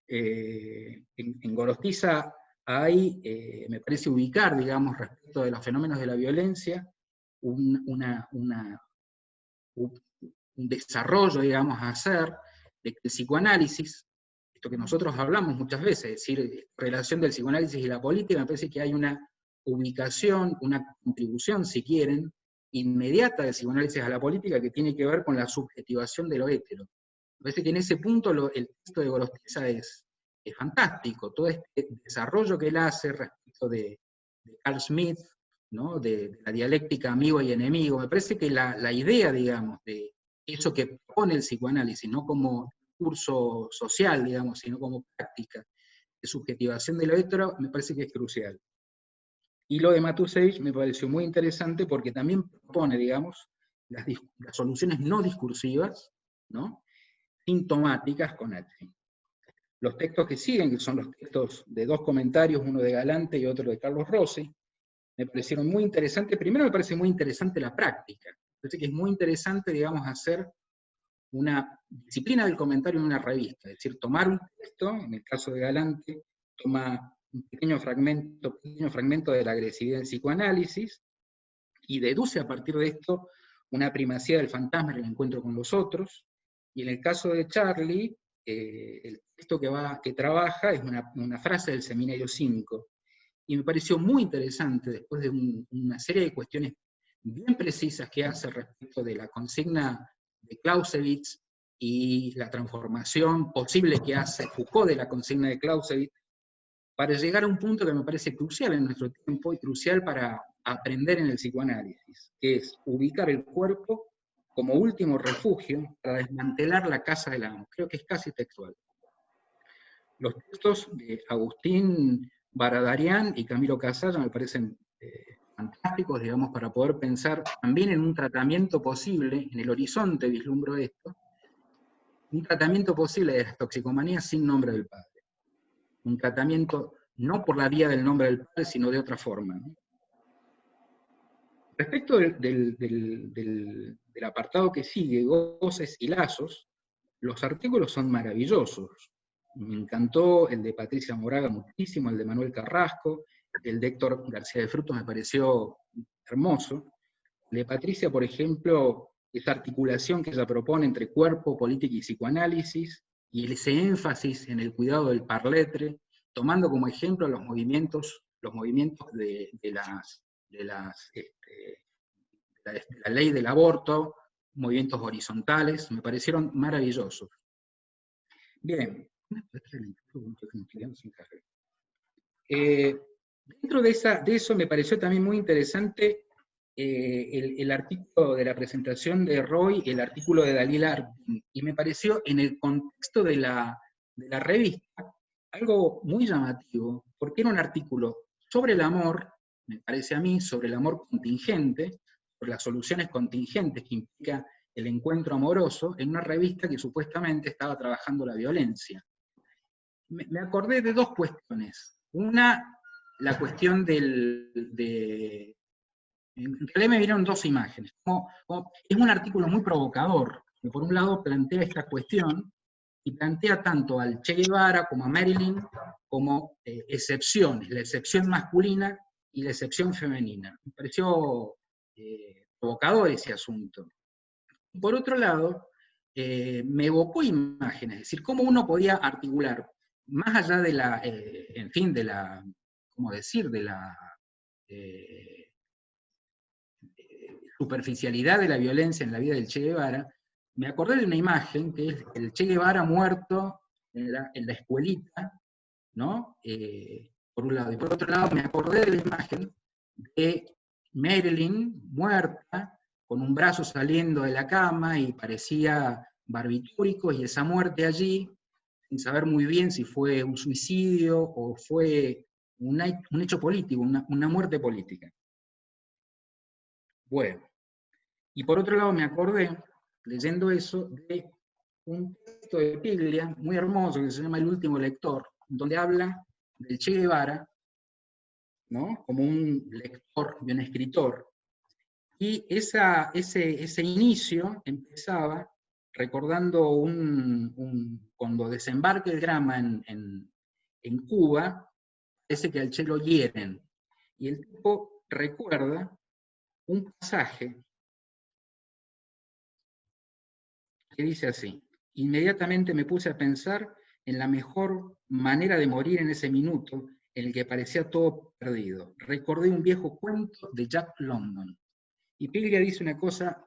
En Gorostiza hay, me parece ubicar, digamos, respecto de los fenómenos de la violencia, un desarrollo, digamos, a hacer, de que el psicoanálisis, esto que nosotros hablamos muchas veces, es decir, relación del psicoanálisis y la política, me parece que hay una ubicación, una contribución, si quieren, inmediata del psicoanálisis a la política que tiene que ver con la subjetivación de lo hétero. Me parece que en ese punto el texto de Gorostiza es fantástico, todo este desarrollo que él hace respecto de Carl Schmitt, ¿no? De la dialéctica amigo y enemigo. Me parece que la idea, digamos, de eso que propone el psicoanálisis, no como curso social, digamos, sino como práctica de subjetivación de lo hétero, me parece que es crucial. Y lo de Matusevich me pareció muy interesante porque también propone, digamos, las soluciones no discursivas, ¿no? Sintomáticas con H. Los textos que siguen, que son los textos de dos comentarios, uno de Galante y otro de Carlos Rossi, me parecieron muy interesantes. Primero me parece muy interesante la práctica. parece que es muy interesante, digamos, hacer una disciplina del comentario en una revista, es decir, tomar un texto, en el caso de Galante, toma un pequeño fragmento de la agresividad del psicoanálisis, y deduce a partir de esto una primacía del fantasma en el encuentro con los otros, y en el caso de Charlie, el texto que trabaja es una frase del Seminario Cínico, y me pareció muy interesante, después de una serie de cuestiones bien precisas que hace respecto de la consigna de Clausewitz y la transformación posible que hace Foucault de la consigna de Clausewitz, para llegar a un punto que me parece crucial en nuestro tiempo y crucial para aprender en el psicoanálisis, que es ubicar el cuerpo como último refugio para desmantelar la casa del amo. Creo que es casi textual. Los textos de Agustín Baradarian y Camilo Casalla me parecen fantásticos, digamos, para poder pensar también en un tratamiento posible, en el horizonte vislumbro esto, un tratamiento posible de las toxicomanías sin nombre del padre. Un tratamiento no por la vía del nombre del padre, sino de otra forma, ¿no? Respecto del apartado que sigue, Goces y Lazos, los artículos son maravillosos. Me encantó el de Patricia Moraga muchísimo, el de Manuel Carrasco, el de Héctor García de Frutos me pareció hermoso. El de Patricia, por ejemplo, esa articulación que ella propone entre cuerpo, política y psicoanálisis, y ese énfasis en el cuidado del parletre, tomando como ejemplo los movimientos de la ley del aborto, movimientos horizontales, me parecieron maravillosos. Bien. Dentro de eso me pareció también muy interesante el artículo de la presentación de Roy y el artículo de Dalila Arpin, y me pareció en el contexto de la revista algo muy llamativo, porque era un artículo sobre el amor, me parece a mí, sobre el amor contingente, sobre las soluciones contingentes que implica el encuentro amoroso, en una revista que supuestamente estaba trabajando la violencia. Me acordé de dos cuestiones. Una, la cuestión en realidad me vinieron dos imágenes. Es un artículo muy provocador, que por un lado plantea esta cuestión, y plantea tanto al Che Guevara como a Marilyn como excepciones, la excepción masculina y la excepción femenina. Me pareció provocador ese asunto. Por otro lado, me evocó imágenes, es decir, cómo uno podía articular, más allá de la, en fin, de la, ¿cómo decir?, de la superficialidad de la violencia en la vida del Che Guevara. Me acordé de una imagen que es el Che Guevara muerto en la escuelita, ¿no? Por un lado. Y por otro lado me acordé de la imagen de Marilyn muerta, con un brazo saliendo de la cama y parecía barbitúrico, y esa muerte allí, sin saber muy bien si fue un suicidio o fue un hecho político, una muerte política. Bueno, y por otro lado me acordé, leyendo eso, de un texto de Piglia muy hermoso que se llama El último lector, donde habla del Che Guevara, ¿no?, como un lector y un escritor. Y ese inicio empezaba recordando cuando desembarca el Grama en Cuba, parece que al Che lo hieren, y el tipo recuerda un pasaje que dice así: inmediatamente me puse a pensar en la mejor manera de morir en ese minuto en el que parecía todo perdido. Recordé un viejo cuento de Jack London. Y Piglia dice una cosa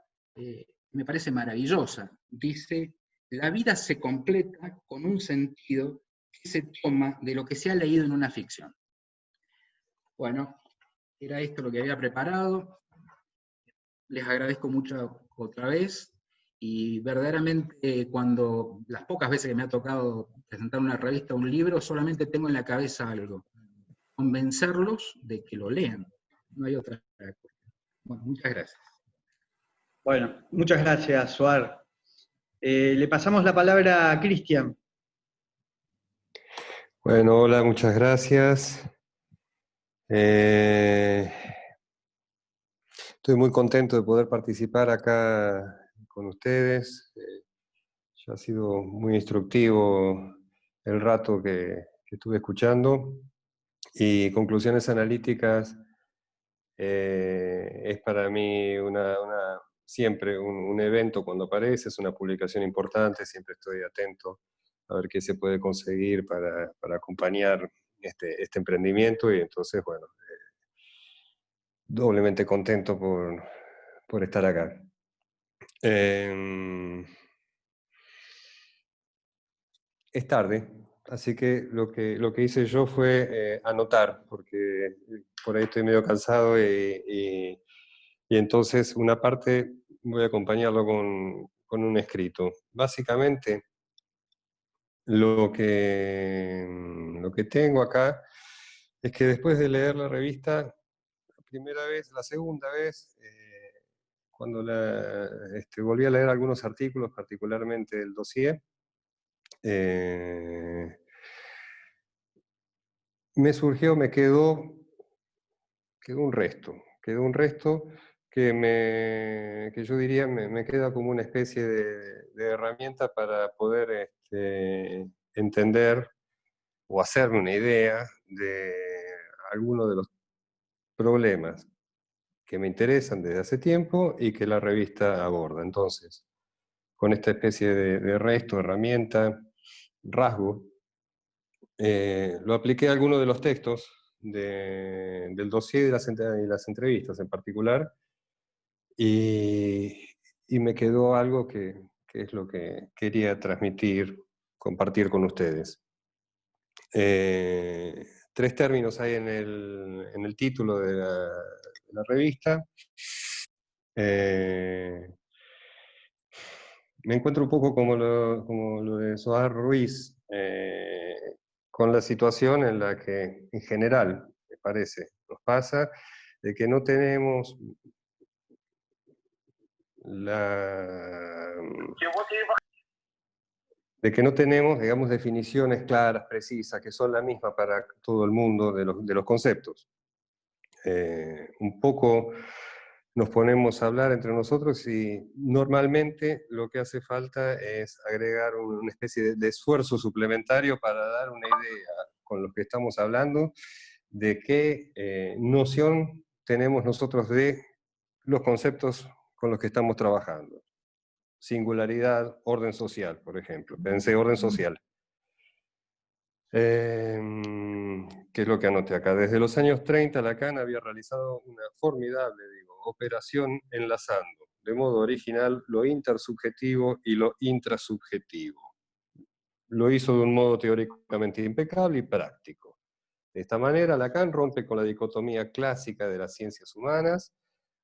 me parece maravillosa. Dice, la vida se completa con un sentido que se toma de lo que se ha leído en una ficción. Bueno, era esto lo que había preparado. Les agradezco mucho otra vez, y verdaderamente cuando las pocas veces que me ha tocado presentar una revista o un libro, solamente tengo en la cabeza algo: convencerlos de que lo lean. No hay otra cosa. Bueno, muchas gracias. Bueno, muchas gracias, Suar. Le pasamos la palabra a Cristian. Bueno, hola, muchas gracias. Estoy muy contento de poder participar acá con ustedes. Ya ha sido muy instructivo el rato que estuve escuchando. Y Conclusiones Analíticas es para mí siempre un evento cuando aparece, es una publicación importante, siempre estoy atento a ver qué se puede conseguir para acompañar este emprendimiento, y entonces, bueno, doblemente contento por estar acá. Es tarde, así que lo que hice yo fue anotar, porque por ahí estoy medio cansado y entonces una parte voy a acompañarlo con un escrito. Básicamente, lo que tengo acá es que después de leer la revista, la primera vez, la segunda vez, cuando volví a leer algunos artículos, particularmente el dossier, me quedó un resto que yo diría me queda como una especie de herramienta para poder entender o hacerme una idea de algunos de los problemas que me interesan desde hace tiempo y que la revista aborda. Entonces, con esta especie de resto, herramienta, rasgo, lo apliqué a algunos de los textos del dossier y las entrevistas en particular, y me quedó algo que es lo que quería transmitir, compartir con ustedes. 3 términos hay en el título de la revista. Me encuentro un poco como lo de Soar Ruiz, con la situación en la que en general, me parece, nos pasa, de que no tenemos digamos, definiciones claras, precisas, que son la misma para todo el mundo de los conceptos. Un poco nos ponemos a hablar entre nosotros y normalmente lo que hace falta es agregar una especie de esfuerzo suplementario para dar una idea con los que estamos hablando de qué noción tenemos nosotros de los conceptos con los que estamos trabajando. Singularidad, orden social, por ejemplo. Pensé orden social. ¿Qué es lo que anoté acá? Desde los años 30, Lacan había realizado una formidable, operación enlazando de modo original lo intersubjetivo y lo intrasubjetivo. Lo hizo de un modo teóricamente impecable y práctico. De esta manera, Lacan rompe con la dicotomía clásica de las ciencias humanas,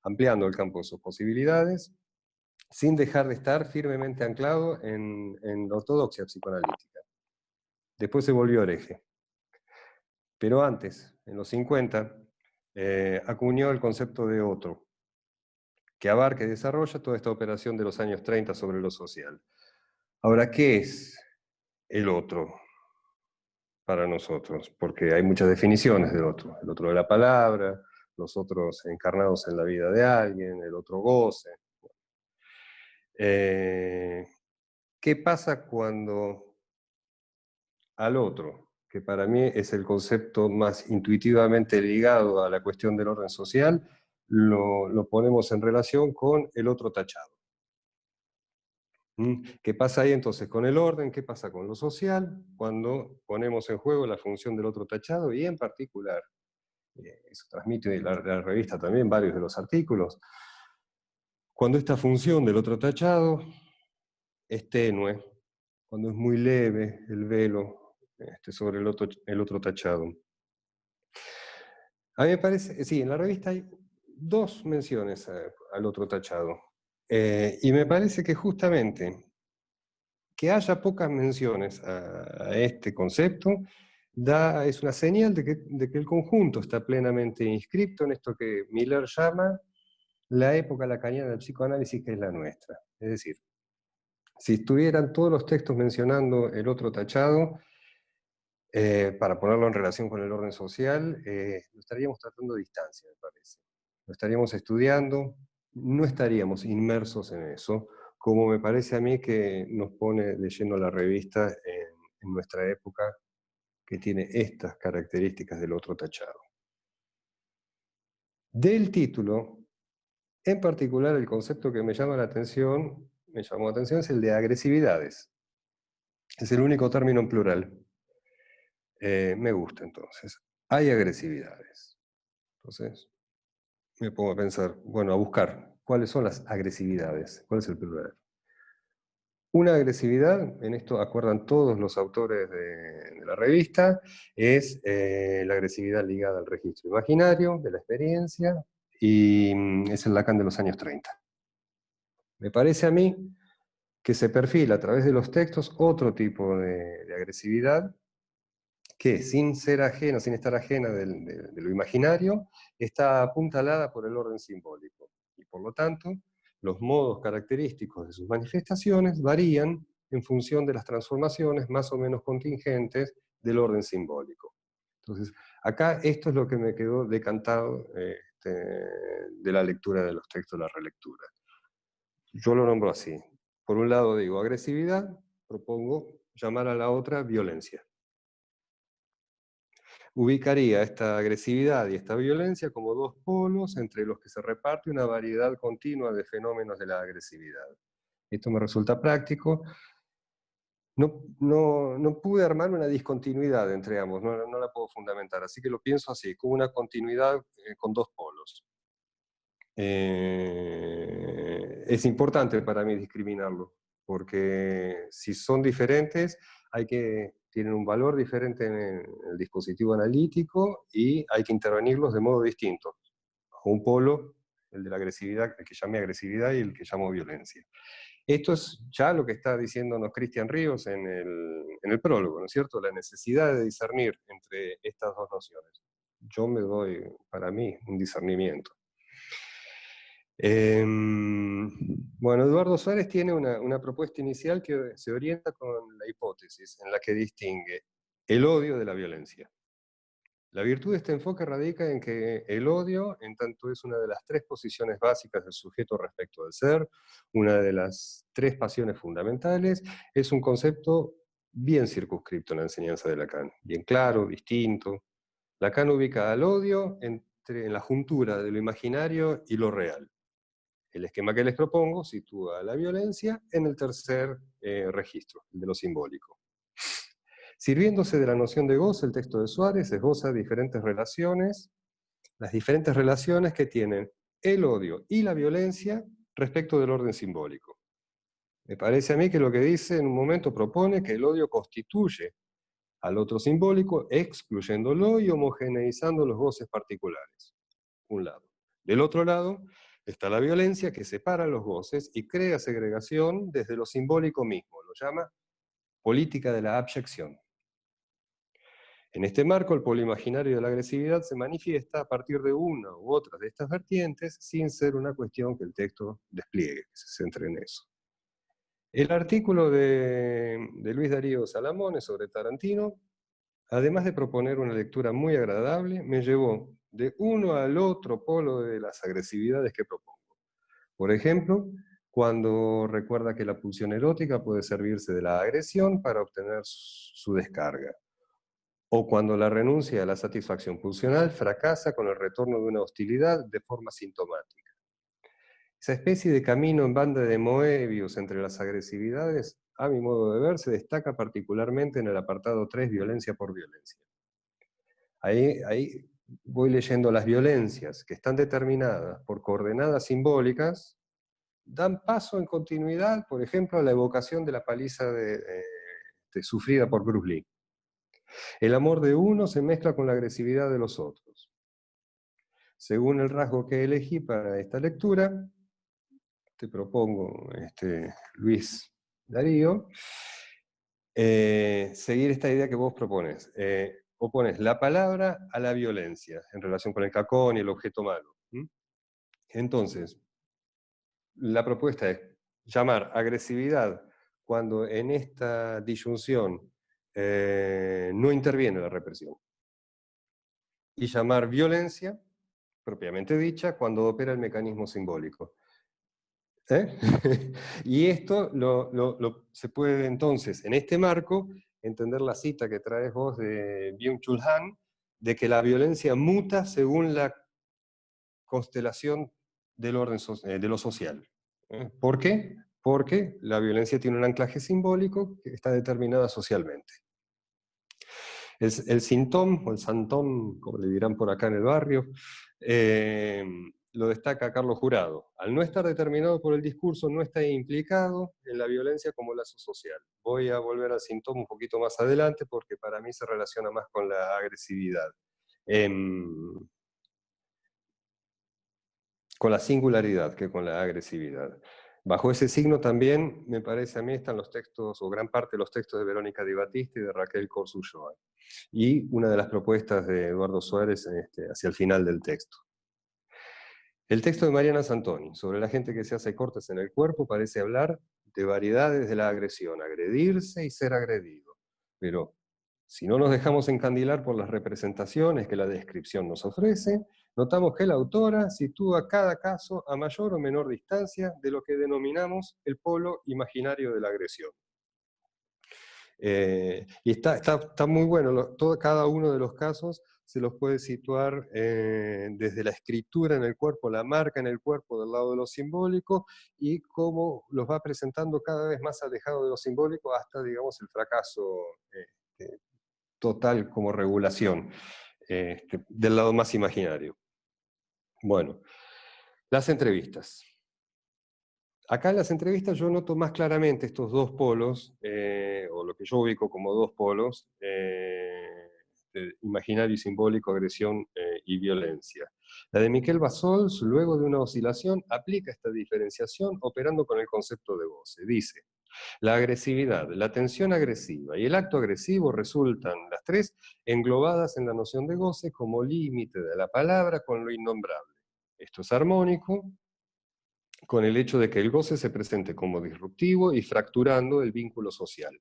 ampliando el campo de sus posibilidades, sin dejar de estar firmemente anclado en la ortodoxia psicoanalítica. Después se volvió hereje. Pero antes, en los 50, acuñó el concepto de otro, que abarca y desarrolla toda esta operación de los años 30 sobre lo social. Ahora, ¿qué es el otro para nosotros? Porque hay muchas definiciones del otro. El otro de la palabra, los otros encarnados en la vida de alguien, el otro goce. ¿Qué pasa cuando al otro, que para mí es el concepto más intuitivamente ligado a la cuestión del orden social, lo ponemos en relación con el otro tachado? ¿Qué pasa ahí entonces con el orden? ¿Qué pasa con lo social? Cuando ponemos en juego la función del otro tachado, y en particular, eso transmite la revista también varios de los artículos, cuando esta función del otro tachado es tenue, cuando es muy leve el velo sobre el otro tachado. A mí me parece, sí, en la revista hay 2 menciones al otro tachado, y me parece que justamente que haya pocas menciones a este concepto es una señal de que el conjunto está plenamente inscripto en esto que Miller llama la época lacaniana del psicoanálisis, que es la nuestra. Es decir, si estuvieran todos los textos mencionando el otro tachado, para ponerlo en relación con el orden social, lo estaríamos tratando a distancia, me parece. lo estaríamos estudiando, no estaríamos inmersos en eso, como me parece a mí que nos pone de lleno la revista en nuestra época, que tiene estas características del otro tachado. Del título, en particular el concepto que me llamó la atención es el de agresividades. Es el único término en plural. Me gusta entonces. Hay agresividades. Entonces, me pongo a pensar, bueno, a buscar cuáles son las agresividades, cuál es el plural. Una agresividad, en esto acuerdan todos los autores de la revista, es la agresividad ligada al registro imaginario, de la experiencia, y es el Lacan de los años 30. Me parece a mí que se perfila a través de los textos otro tipo de agresividad, que sin ser ajena, sin estar ajena de lo imaginario, está apuntalada por el orden simbólico. Y por lo tanto, los modos característicos de sus manifestaciones varían en función de las transformaciones más o menos contingentes del orden simbólico. Entonces, acá esto es lo que me quedó decantado de la lectura de los textos, de la relectura. Yo lo nombro así. Por un lado digo agresividad, propongo llamar a la otra violencia. Ubicaría esta agresividad y esta violencia como dos polos entre los que se reparte una variedad continua de fenómenos de la agresividad. Esto me resulta práctico. No pude armar una discontinuidad entre ambos, no la puedo fundamentar, así que lo pienso así, como una continuidad con dos polos. Es importante para mí discriminarlo, porque si son diferentes, tienen un valor diferente en el dispositivo analítico y hay que intervenirlos de modo distinto. Un polo, el de la agresividad, el que llamé agresividad y el que llamo violencia. Esto es ya lo que está diciéndonos Cristian Ríos en el prólogo, ¿no es cierto? La necesidad de discernir entre estas dos nociones. Yo me doy, para mí, un discernimiento. Bueno, Eduardo Suárez tiene una propuesta inicial que se orienta con la hipótesis en la que distingue el odio de la violencia. La virtud de este enfoque radica en que el odio, en tanto es una de las tres posiciones básicas del sujeto respecto del ser, una de las tres pasiones fundamentales, es un concepto bien circunscripto en la enseñanza de Lacan, bien claro, distinto. Lacan ubica al odio en la juntura de lo imaginario y lo real. El esquema que les propongo sitúa la violencia en el tercer registro, el de lo simbólico. Sirviéndose de la noción de goce, el texto de Suárez esboza diferentes relaciones, las diferentes relaciones que tienen el odio y la violencia respecto del orden simbólico. Me parece a mí que lo que dice en un momento propone que el odio constituye al otro simbólico, excluyéndolo y homogeneizando los goces particulares. Un lado. Del otro lado, está la violencia que separa los goces y crea segregación desde lo simbólico mismo, lo llama política de la abyección. En este marco, el polo imaginario de la agresividad se manifiesta a partir de una u otra de estas vertientes, sin ser una cuestión que el texto despliegue, que se centre en eso. El artículo de Luis Darío Salamone sobre Tarantino, además de proponer una lectura muy agradable, me llevó de uno al otro polo de las agresividades que propongo. Por ejemplo, cuando recuerda que la pulsión erótica puede servirse de la agresión para obtener su descarga. O cuando la renuncia a la satisfacción pulsional fracasa con el retorno de una hostilidad de forma sintomática. Esa especie de camino en banda de Moebius entre las agresividades, a mi modo de ver, se destaca particularmente en el apartado 3, violencia por violencia. Ahí voy leyendo las violencias que están determinadas por coordenadas simbólicas, dan paso en continuidad, por ejemplo, a la evocación de la paliza sufrida por Bruce Lee. El amor de uno se mezcla con la agresividad de los otros. Según el rasgo que elegí para esta lectura, te propongo, Luis Darío, seguir esta idea que vos propones. Opones la palabra a la violencia en relación con el cacón y el objeto malo. Entonces, la propuesta es llamar agresividad cuando en esta disyunción no interviene la represión. Y llamar violencia propiamente dicha, cuando opera el mecanismo simbólico. Y esto se puede entonces, en este marco, entender la cita que traes vos de Byung-Chul Han, de que la violencia muta según la constelación del orden de lo social. ¿Por qué? Porque la violencia tiene un anclaje simbólico que está determinada socialmente. El sintón, o el santón, como le dirán por acá en el barrio, lo destaca Carlos Jurado. Al no estar determinado por el discurso, no está implicado en la violencia como lazo social. Voy a volver al sintón un poquito más adelante porque para mí se relaciona más con la agresividad. Con la singularidad que con la agresividad. Bajo ese signo también, me parece a mí, están los textos, o gran parte de los textos de Verónica Di Battista y de Raquel Corso-Ulloa. Y una de las propuestas de Eduardo Suárez hacia el final del texto. El texto de Mariana Santoni, sobre la gente que se hace cortes en el cuerpo, parece hablar de variedades de la agresión, agredirse y ser agredido. Pero si no nos dejamos encandilar por las representaciones que la descripción nos ofrece, notamos que la autora sitúa cada caso a mayor o menor distancia de lo que denominamos el polo imaginario de la agresión. Y está muy bueno, cada uno de los casos se los puede situar desde la escritura en el cuerpo, la marca en el cuerpo del lado de lo simbólico, y cómo los va presentando cada vez más alejado de lo simbólico hasta, digamos, el fracaso total como regulación del lado más imaginario. Bueno, las entrevistas. Acá en las entrevistas yo noto más claramente estos dos polos, o lo que yo ubico como dos polos, imaginario y simbólico, agresión y violencia. La de Miquel Bassols, luego de una oscilación, aplica esta diferenciación operando con el concepto de goce. Dice: la agresividad, la tensión agresiva y el acto agresivo resultan, las tres, englobadas en la noción de goce como límite de la palabra con lo innombrable. Esto es armónico con el hecho de que el goce se presente como disruptivo y fracturando el vínculo social.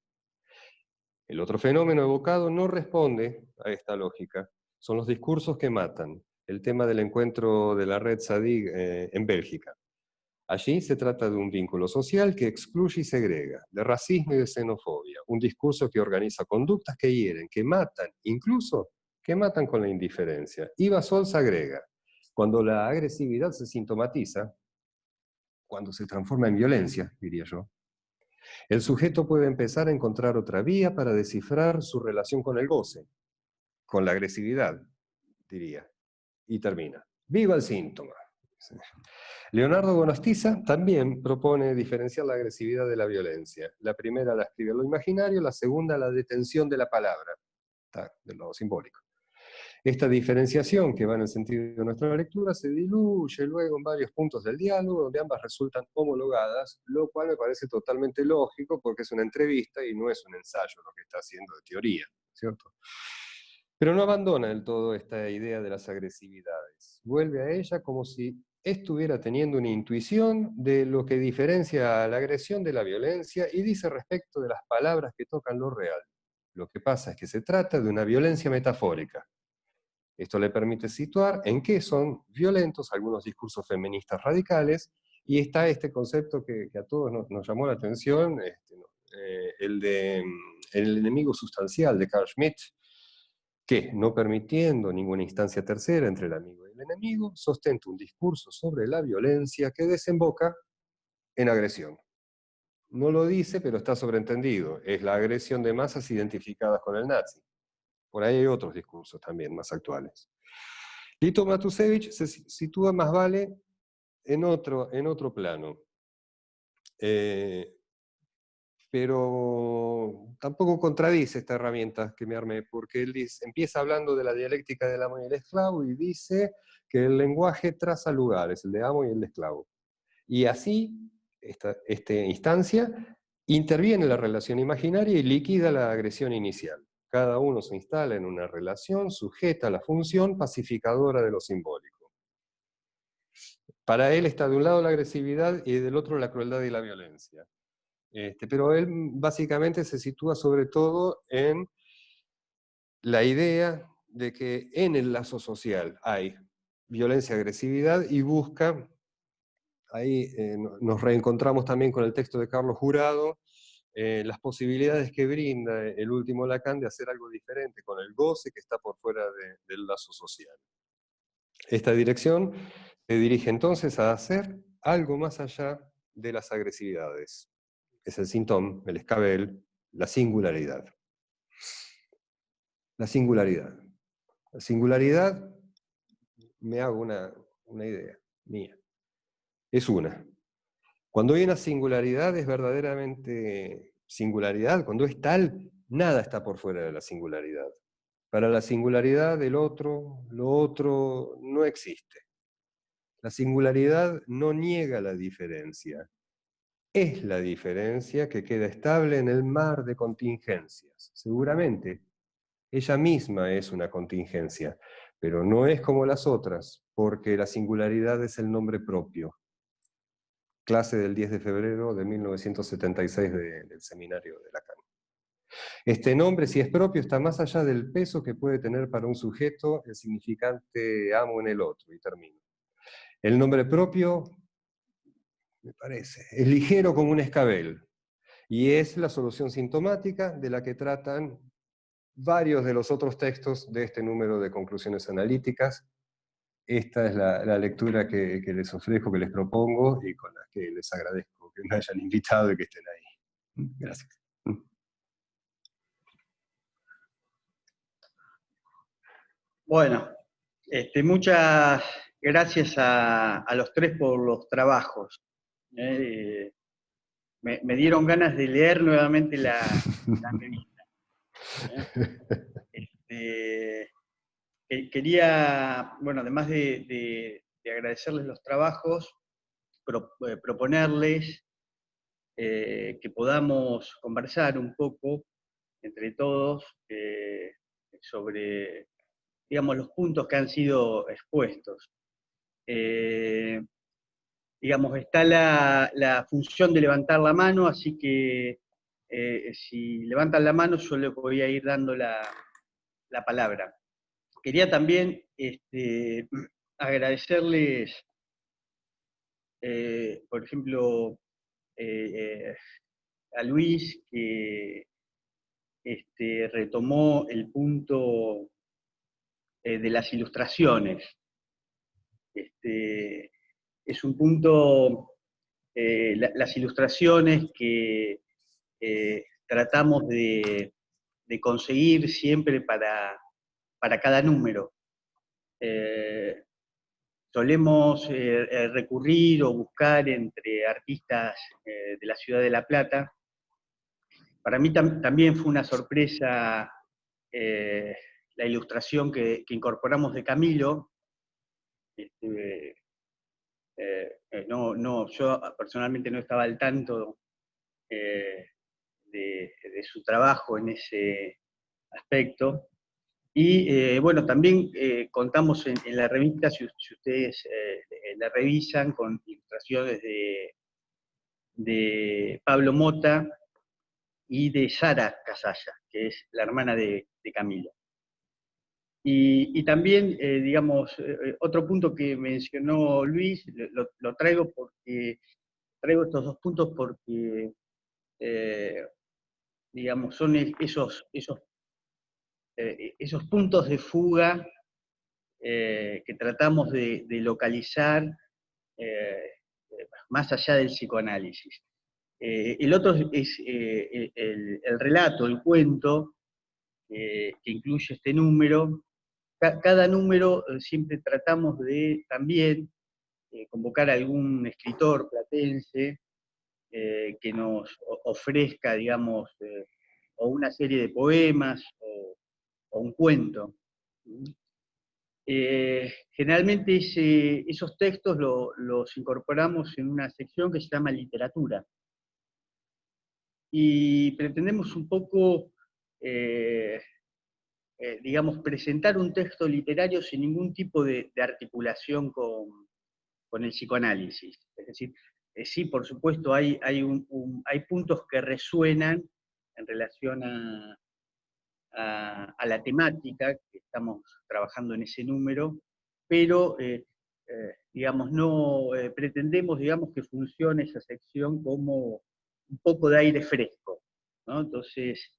El otro fenómeno evocado no responde a esta lógica. Son los discursos que matan. El tema del encuentro de la red Zadig en Bélgica. Allí se trata de un vínculo social que excluye y segrega, de racismo y de xenofobia, un discurso que organiza conductas que hieren, que matan, incluso que matan con la indiferencia. Y Bassols agrega: cuando la agresividad se sintomatiza, cuando se transforma en violencia, diría yo, el sujeto puede empezar a encontrar otra vía para descifrar su relación con el goce, con la agresividad, diría, y termina: ¡viva el síntoma! Leonardo Bonastiza también propone diferenciar la agresividad de la violencia. La primera la escribe lo imaginario, la segunda la detención de la palabra, del lado simbólico. Esta diferenciación, que va en el sentido de nuestra lectura, se diluye luego en varios puntos del diálogo, donde ambas resultan homologadas, lo cual me parece totalmente lógico, porque es una entrevista y no es un ensayo lo que está haciendo de teoría, ¿cierto? Pero no abandona del todo esta idea de las agresividades. Vuelve a ella como si estuviera teniendo una intuición de lo que diferencia a la agresión de la violencia y dice respecto de las palabras que tocan lo real. Lo que pasa es que se trata de una violencia metafórica. Esto le permite situar en qué son violentos algunos discursos feministas radicales, y está este concepto que a todos nos llamó la atención, el de el enemigo sustancial de Carl Schmitt, que, no permitiendo ninguna instancia tercera entre el amigo y el enemigo, sostenta un discurso sobre la violencia que desemboca en agresión. No lo dice, pero está sobreentendido. Es la agresión de masas identificadas con el nazi. Por ahí hay otros discursos también más actuales. Lito Matusevich se sitúa más vale en otro plano. Pero tampoco contradice esta herramienta que me armé, porque él empieza hablando de la dialéctica del amo y el esclavo y dice que el lenguaje traza lugares, el de amo y el de esclavo. Y así, esta instancia interviene la relación imaginaria y liquida la agresión inicial. Cada uno se instala en una relación sujeta a la función pacificadora de lo simbólico. Para él está de un lado la agresividad y del otro la crueldad y la violencia. Pero él básicamente se sitúa sobre todo en la idea de que en el lazo social hay violencia, agresividad, y busca, ahí nos reencontramos también con el texto de Carlos Jurado, las posibilidades que brinda el último Lacan de hacer algo diferente con el goce que está por fuera del lazo social. Esta dirección se dirige entonces a hacer algo más allá de las agresividades. Es el síntoma, el escabel, la singularidad. La singularidad. La singularidad, me hago una idea mía, es una. Cuando hay una singularidad es verdaderamente singularidad, cuando es tal, nada está por fuera de la singularidad. Para la singularidad del otro, lo otro no existe. La singularidad no niega la diferencia, es la diferencia que queda estable en el mar de contingencias. Seguramente, ella misma es una contingencia, pero no es como las otras, porque la singularidad es el nombre propio. Clase del 10 de febrero de 1976 del seminario de Lacan. Este nombre, si es propio, está más allá del peso que puede tener para un sujeto el significante amo en el otro, y termino. El nombre propio, me parece, es ligero como un escabel, y es la solución sintomática de la que tratan varios de los otros textos de este número de conclusiones analíticas. Esta es la lectura que les ofrezco, que les propongo, y con la que les agradezco que me hayan invitado y que estén ahí. Gracias. Bueno, muchas gracias a los tres por los trabajos. Me dieron ganas de leer nuevamente la revista. Quería, bueno, además de agradecerles los trabajos, proponerles que podamos conversar un poco entre todos sobre, digamos, los puntos que han sido expuestos. Digamos, está la función de levantar la mano, así que si levantan la mano yo les voy a ir dando la palabra. Quería también agradecerles, por ejemplo, a Luis, que retomó el punto de las ilustraciones. Es un punto, las ilustraciones que tratamos de conseguir siempre para cada número. Solemos recurrir o buscar entre artistas de la ciudad de La Plata. Para mí también fue una sorpresa la ilustración que incorporamos de Camilo. Yo personalmente no estaba al tanto de su trabajo en ese aspecto. Y bueno, también contamos en la revista, si ustedes la revisan, con ilustraciones de Pablo Mota y de Sara Casalla, que es la hermana de Camilo. Y también, digamos, otro punto que mencionó Luis, lo traigo porque, traigo estos dos puntos porque, digamos, son esos puntos de fuga que tratamos de localizar más allá del psicoanálisis. El otro es el relato, el cuento, que incluye este número. Cada número siempre tratamos de también convocar a algún escritor platense que nos ofrezca, digamos, o una serie de poemas o un cuento. Generalmente esos textos los incorporamos en una sección que se llama literatura. Y pretendemos un poco, digamos, presentar un texto literario sin ningún tipo de articulación con el psicoanálisis. Es decir, sí, por supuesto, hay puntos que resuenan en relación a la temática que estamos trabajando en ese número, pero digamos, no pretendemos, digamos, que funcione esa sección como un poco de aire fresco, ¿no? Entonces,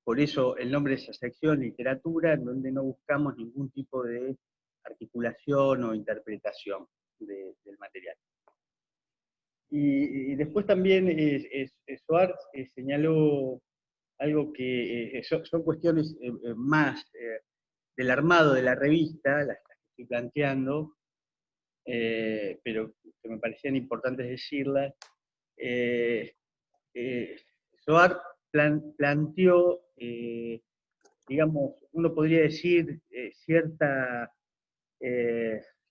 por eso el nombre de esa sección, literatura, en donde no buscamos ningún tipo de articulación o interpretación del material. Y después también Soar señaló algo que son cuestiones más del armado de la revista, las que estoy planteando, pero que me parecían importantes decirlas. Soar planteó, digamos, uno podría decir, cierta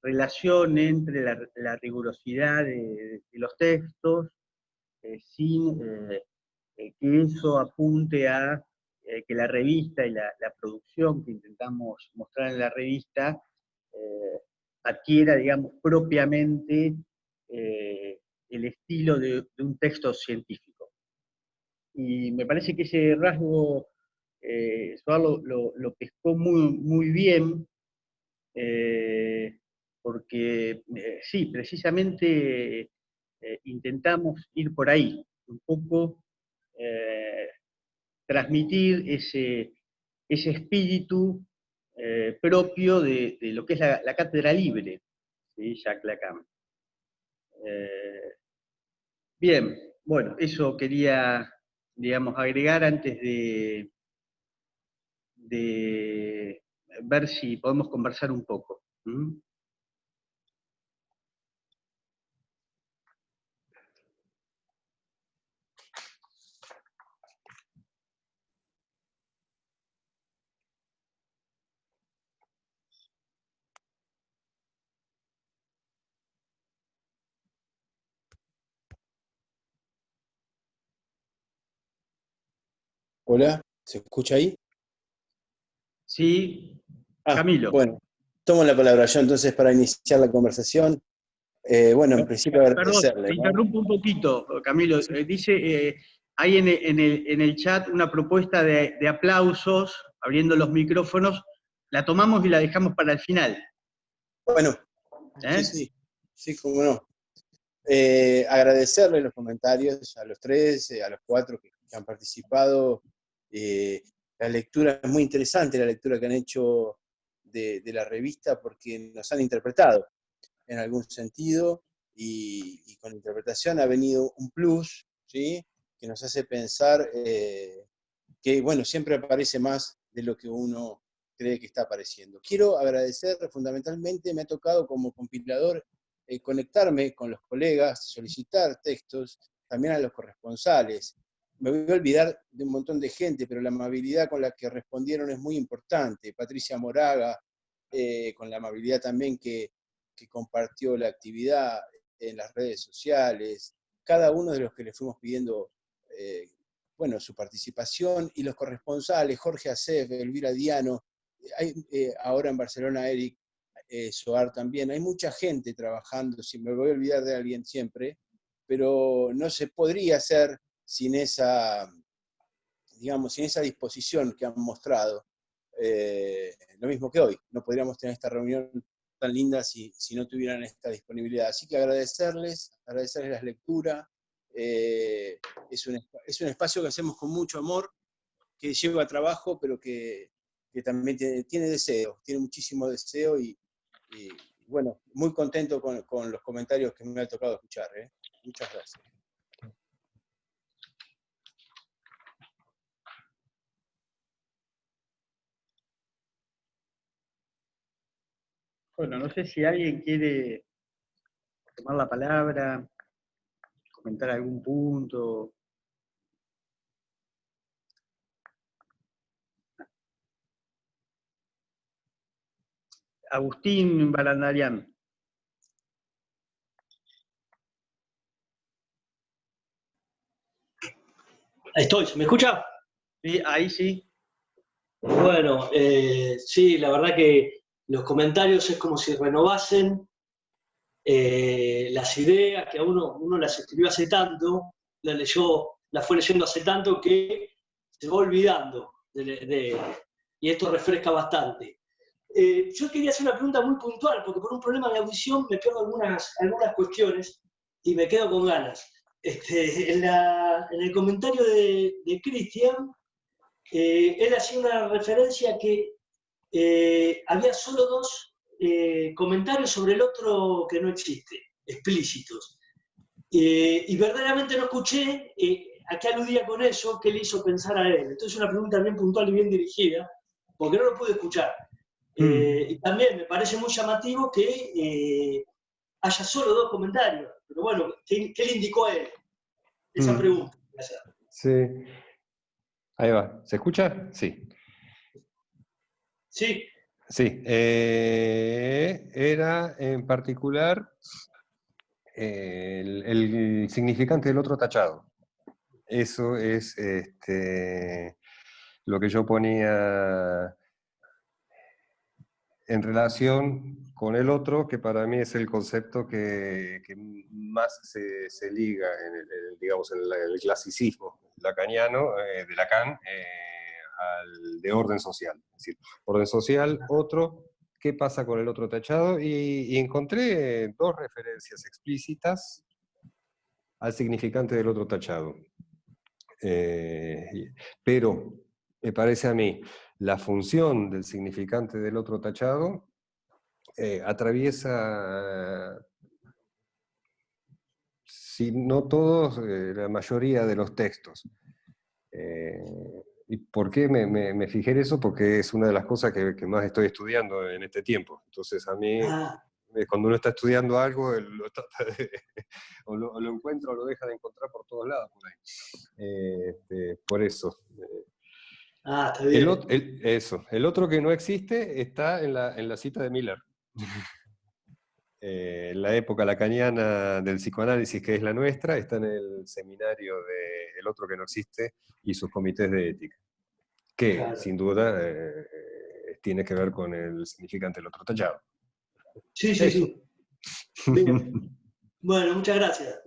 relación entre la rigurosidad de los textos, sin que eso apunte a que la revista y la producción que intentamos mostrar en la revista adquiera, digamos, propiamente el estilo de un texto científico. Y me parece que ese rasgo Soar lo pescó muy bien, porque sí, precisamente intentamos ir por ahí, un poco transmitir ese espíritu propio de lo que es la cátedra libre, ¿sí? Jacques Lacan. Bien, bueno, eso quería, digamos, agregar antes de ver si podemos conversar un poco. ¿Mm? Hola, ¿se escucha ahí? Sí, Camilo. Bueno, tomo la palabra yo entonces para iniciar la conversación. Bueno, en principio agradecerle. Perdón, te interrumpo un poquito, Camilo. Dice, hay en el chat una propuesta de aplausos, abriendo los micrófonos. La tomamos y la dejamos para el final. Bueno, sí, cómo no. Agradecerle los comentarios a los tres, a los cuatro que han participado. La lectura es muy interesante, la lectura que han hecho de la revista, porque nos han interpretado en algún sentido, y con la interpretación ha venido un plus, ¿sí? Que nos hace pensar que, bueno, siempre aparece más de lo que uno cree que está apareciendo. Quiero agradecer fundamentalmente, me ha tocado como compilador conectarme con los colegas, solicitar textos, también a los corresponsales. Me voy a olvidar de un montón de gente, pero la amabilidad con la que respondieron es muy importante. Patricia Moraga, con la amabilidad también que compartió la actividad en las redes sociales, cada uno de los que le fuimos pidiendo bueno, su participación, y los corresponsales, Jorge Acef, Elvira Diano, hay, ahora en Barcelona Eric Soar también, hay mucha gente trabajando, si me voy a olvidar de alguien siempre, pero no se podría hacer sin esa, digamos, sin esa disposición que han mostrado, lo mismo que hoy, no podríamos tener esta reunión tan linda si no tuvieran esta disponibilidad. Así que agradecerles las lecturas. Es un espacio que hacemos con mucho amor, que lleva trabajo, pero que también tiene deseo, tiene muchísimo deseo, y bueno, muy contento con los comentarios que me ha tocado escuchar. Muchas gracias. Bueno, no sé si alguien quiere tomar la palabra, comentar algún punto. Agustín Balandarián. Ahí estoy, ¿me escucha? Sí, ahí sí. Bueno, sí, la verdad que los comentarios es como si renovasen las ideas que a uno las escribió hace tanto, las fue leyendo hace tanto que se va olvidando, y esto refresca bastante. Yo quería hacer una pregunta muy puntual, porque por un problema de audición me pierdo algunas cuestiones y me quedo con ganas. En el comentario de Cristian, él hacía una referencia que había solo 2 comentarios sobre el otro que no existe, explícitos. Y verdaderamente no escuché a qué aludía con eso, qué le hizo pensar a él. Entonces, una pregunta bien puntual y bien dirigida, porque no lo pude escuchar. Y también me parece muy llamativo que haya solo 2 comentarios. Pero bueno, ¿qué le indicó a él? Esa pregunta. Sí. Ahí va. ¿Se escucha? Sí. Sí. Sí. Era en particular el significante del otro tachado. Eso es lo que yo ponía en relación con el otro, que para mí es el concepto que más se liga digamos, en el clasicismo lacaniano, de Lacan, al de orden social. Es decir, orden social, otro, ¿qué pasa con el otro tachado? Y encontré 2 referencias explícitas al significante del otro tachado. Pero me parece a mí, la función del significante del otro tachado atraviesa, si no todos, la mayoría de los textos. ¿Y por qué me fijé en eso? Porque es una de las cosas que más estoy estudiando en este tiempo. Entonces a mí, cuando uno está estudiando algo, lo trata de, o lo encuentra o lo deja de encontrar por todos lados. Por ahí. Por eso. Está bien. El otro que no existe está en la cita de Miller. La época lacaniana del psicoanálisis, que es la nuestra, está en el seminario de El otro que no existe y sus comités de ética, que Claro. sin duda tiene que ver con el significante del otro tachado. Sí, sí, sí. Bien. Bueno, muchas gracias.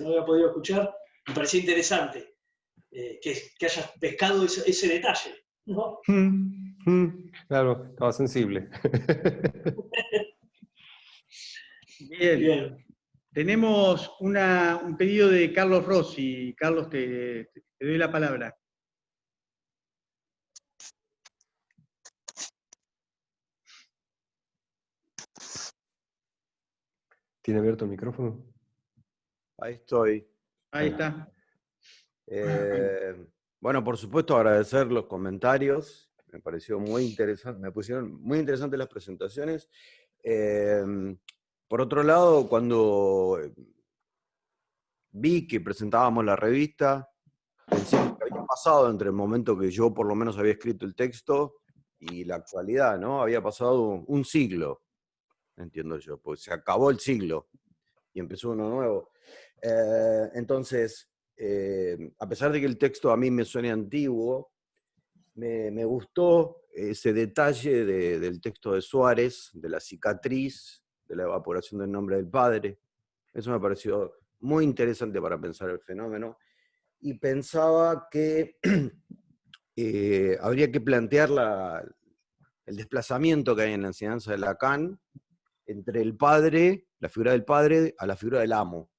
No había podido escuchar. Me parecía interesante que hayas pescado ese detalle, ¿no? Claro, estaba sensible. Bien. Tenemos un pedido de Carlos Rossi. Carlos, te doy la palabra. ¿Tiene abierto el micrófono? Ahí estoy. Ahí está. Bueno, por supuesto agradecer los comentarios. Me pareció muy interesante, me pusieron muy interesantes las presentaciones. Por otro lado, cuando vi que presentábamos la revista, pensé que había pasado entre el momento que yo por lo menos había escrito el texto y la actualidad, ¿no? Había pasado un siglo, entiendo yo, pues se acabó el siglo y empezó uno nuevo. Entonces, a pesar de que el texto a mí me suene antiguo, me gustó ese detalle del texto de Suárez, de la cicatriz, de la evaporación del nombre del padre. Eso me pareció muy interesante para pensar el fenómeno. Y pensaba que habría que plantear el desplazamiento que hay en la enseñanza de Lacan entre el padre, la figura del padre, a la figura del amo.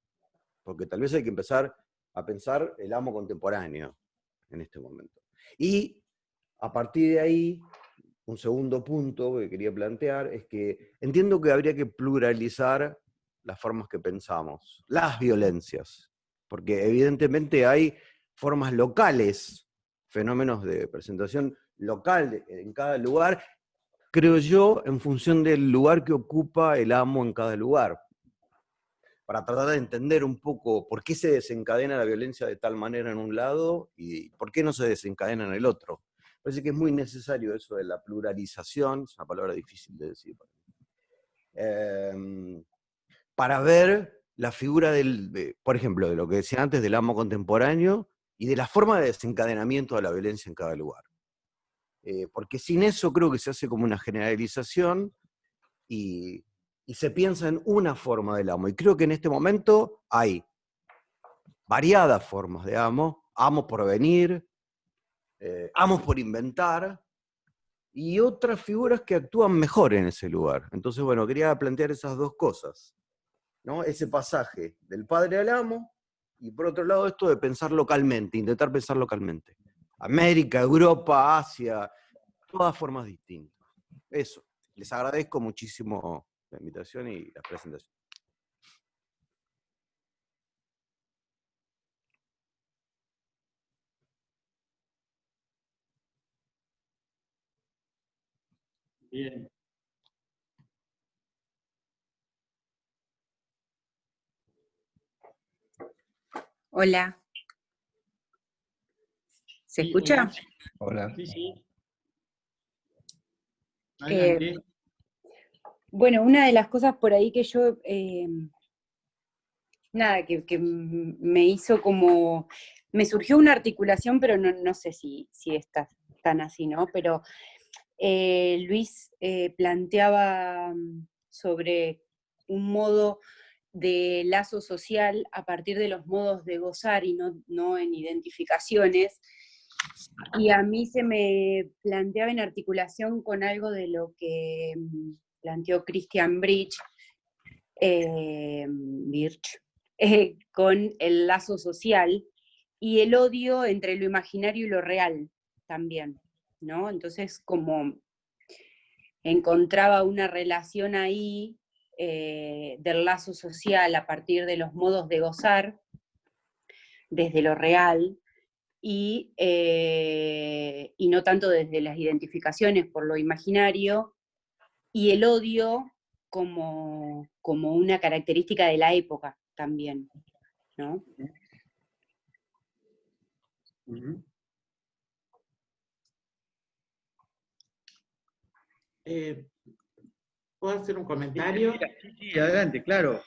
Porque tal vez hay que empezar a pensar el amo contemporáneo en este momento. Y a partir de ahí, un segundo punto que quería plantear es que entiendo que habría que pluralizar las formas que pensamos, las violencias, porque evidentemente hay formas locales, fenómenos de presentación local en cada lugar, creo yo, en función del lugar que ocupa el amo en cada lugar, para tratar de entender un poco por qué se desencadena la violencia de tal manera en un lado y por qué no se desencadena en el otro. Parece que es muy necesario eso de la pluralización, es una palabra difícil de decir, para ver la figura por ejemplo, de lo que decía antes del amo contemporáneo y de la forma de desencadenamiento de la violencia en cada lugar. Porque sin eso creo que se hace como una generalización y se piensa en una forma del amo. Y creo que en este momento hay variadas formas de amo, amos por venir, amos por inventar, y otras figuras que actúan mejor en ese lugar. Entonces, bueno, quería plantear esas dos cosas, ¿no? Ese pasaje del padre al amo, y por otro lado esto de pensar localmente, intentar pensar localmente. América, Europa, Asia, todas formas distintas. Eso. Les agradezco muchísimo la invitación y la presentación. Bien. Hola. ¿Se Sí, escucha? Hola. Sí, sí. Eh, Adelante. bueno, una de las cosas por ahí que yo, nada, que me hizo como, me surgió una articulación, pero no sé si está tan así, ¿no? Pero Luis planteaba sobre un modo de lazo social a partir de los modos de gozar y no en identificaciones. Y a mí se me planteaba en articulación con algo de lo que planteó Christian Birch, con el lazo social y el odio entre lo imaginario y lo real también, ¿no? Entonces, como encontraba una relación ahí del lazo social a partir de los modos de gozar, desde lo real, y no tanto desde las identificaciones por lo imaginario, y el odio como una característica de la época también, ¿no? ¿Puedo hacer un comentario? Sí, adelante, claro.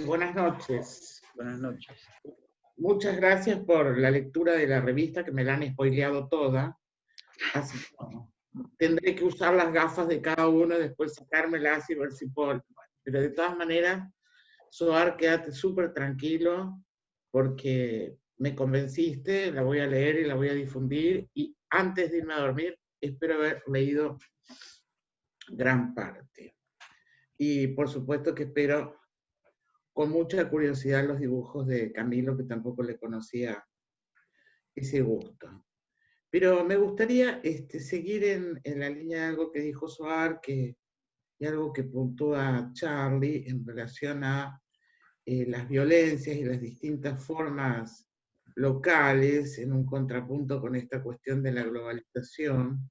Buenas noches. Buenas noches. Muchas gracias por la lectura de la revista, que me la han spoileado toda. Así que bueno, tendré que usar las gafas de cada uno, después sacármelas y ver si puedo. Pero de todas maneras, Soar, quédate súper tranquilo, porque me convenciste, la voy a leer y la voy a difundir, y antes de irme a dormir, espero haber leído gran parte. Y por supuesto que espero con mucha curiosidad los dibujos de Camilo, que tampoco le conocía ese gusto. Pero me gustaría seguir en la línea de algo que dijo Soar, y algo que puntúa Charlie en relación a las violencias y las distintas formas locales, en un contrapunto con esta cuestión de la globalización.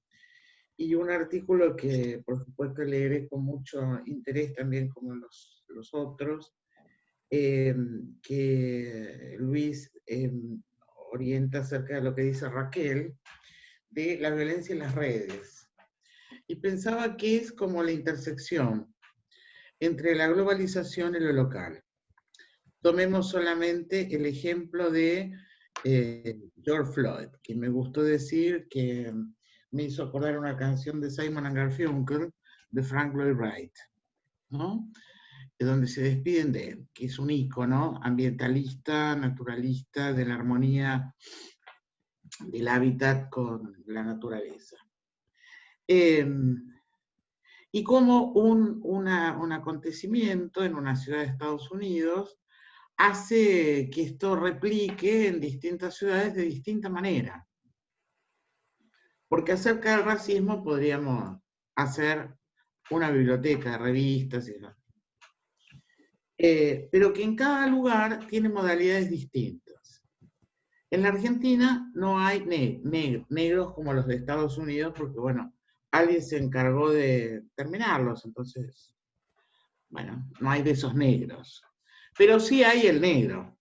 Y un artículo que, por supuesto, leeré con mucho interés también, como los otros, que Luis orienta acerca de lo que dice Raquel, de la violencia en las redes. Y pensaba que es como la intersección entre la globalización y lo local. Tomemos solamente el ejemplo de George Floyd, que me gustó decir que me hizo acordar una canción de Simon & Garfunkel, de Frank Lloyd Wright, ¿no? Donde se despiden de él, que es un ícono ambientalista, naturalista, de la armonía del hábitat con la naturaleza. Y como un acontecimiento en una ciudad de Estados Unidos hace que esto replique en distintas ciudades de distinta manera. Porque acerca del racismo podríamos hacer una biblioteca de revistas y demás. Pero que en cada lugar tiene modalidades distintas. En la Argentina no hay negros como los de Estados Unidos, porque bueno, alguien se encargó de terminarlos, entonces, bueno, no hay de esos negros. Pero sí hay el negro.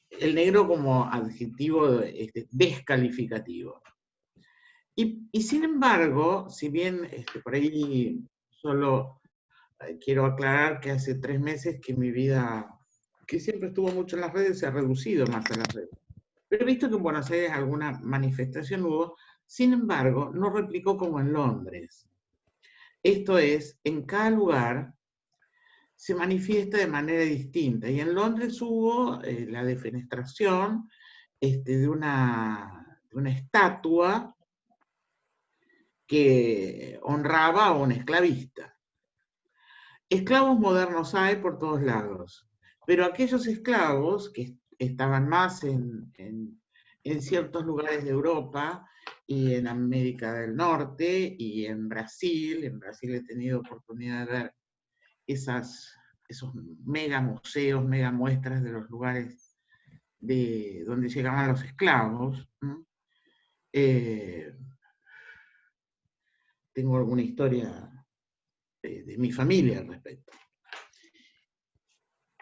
El negro como adjetivo descalificativo. Y sin embargo, si bien por ahí solo quiero aclarar que hace 3 meses que mi vida, que siempre estuvo mucho en las redes, se ha reducido más a las redes. Pero he visto que en Buenos Aires alguna manifestación hubo, sin embargo, no replicó como en Londres. Esto es, en cada lugar se manifiesta de manera distinta. Y en Londres hubo la defenestración de una estatua que honraba a un esclavista. Esclavos modernos hay por todos lados, pero aquellos esclavos que estaban más en ciertos lugares de Europa y en América del Norte y en Brasil he tenido oportunidad de ver esos mega museos, mega muestras de los lugares de donde llegaban los esclavos. Tengo alguna historia de mi familia al respecto.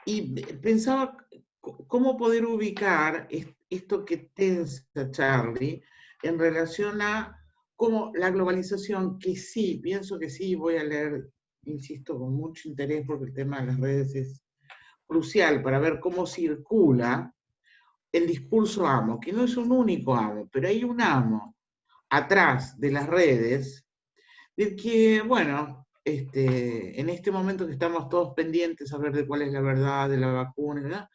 Y pensaba cómo poder ubicar esto que tensa Charlie en relación a cómo la globalización, que sí, pienso que sí, voy a leer, insisto, con mucho interés porque el tema de las redes es crucial para ver cómo circula el discurso amo, que no es un único amo, pero hay un amo atrás de las redes, del que, bueno, en este momento que estamos todos pendientes a ver de cuál es la verdad de la vacuna, ¿verdad?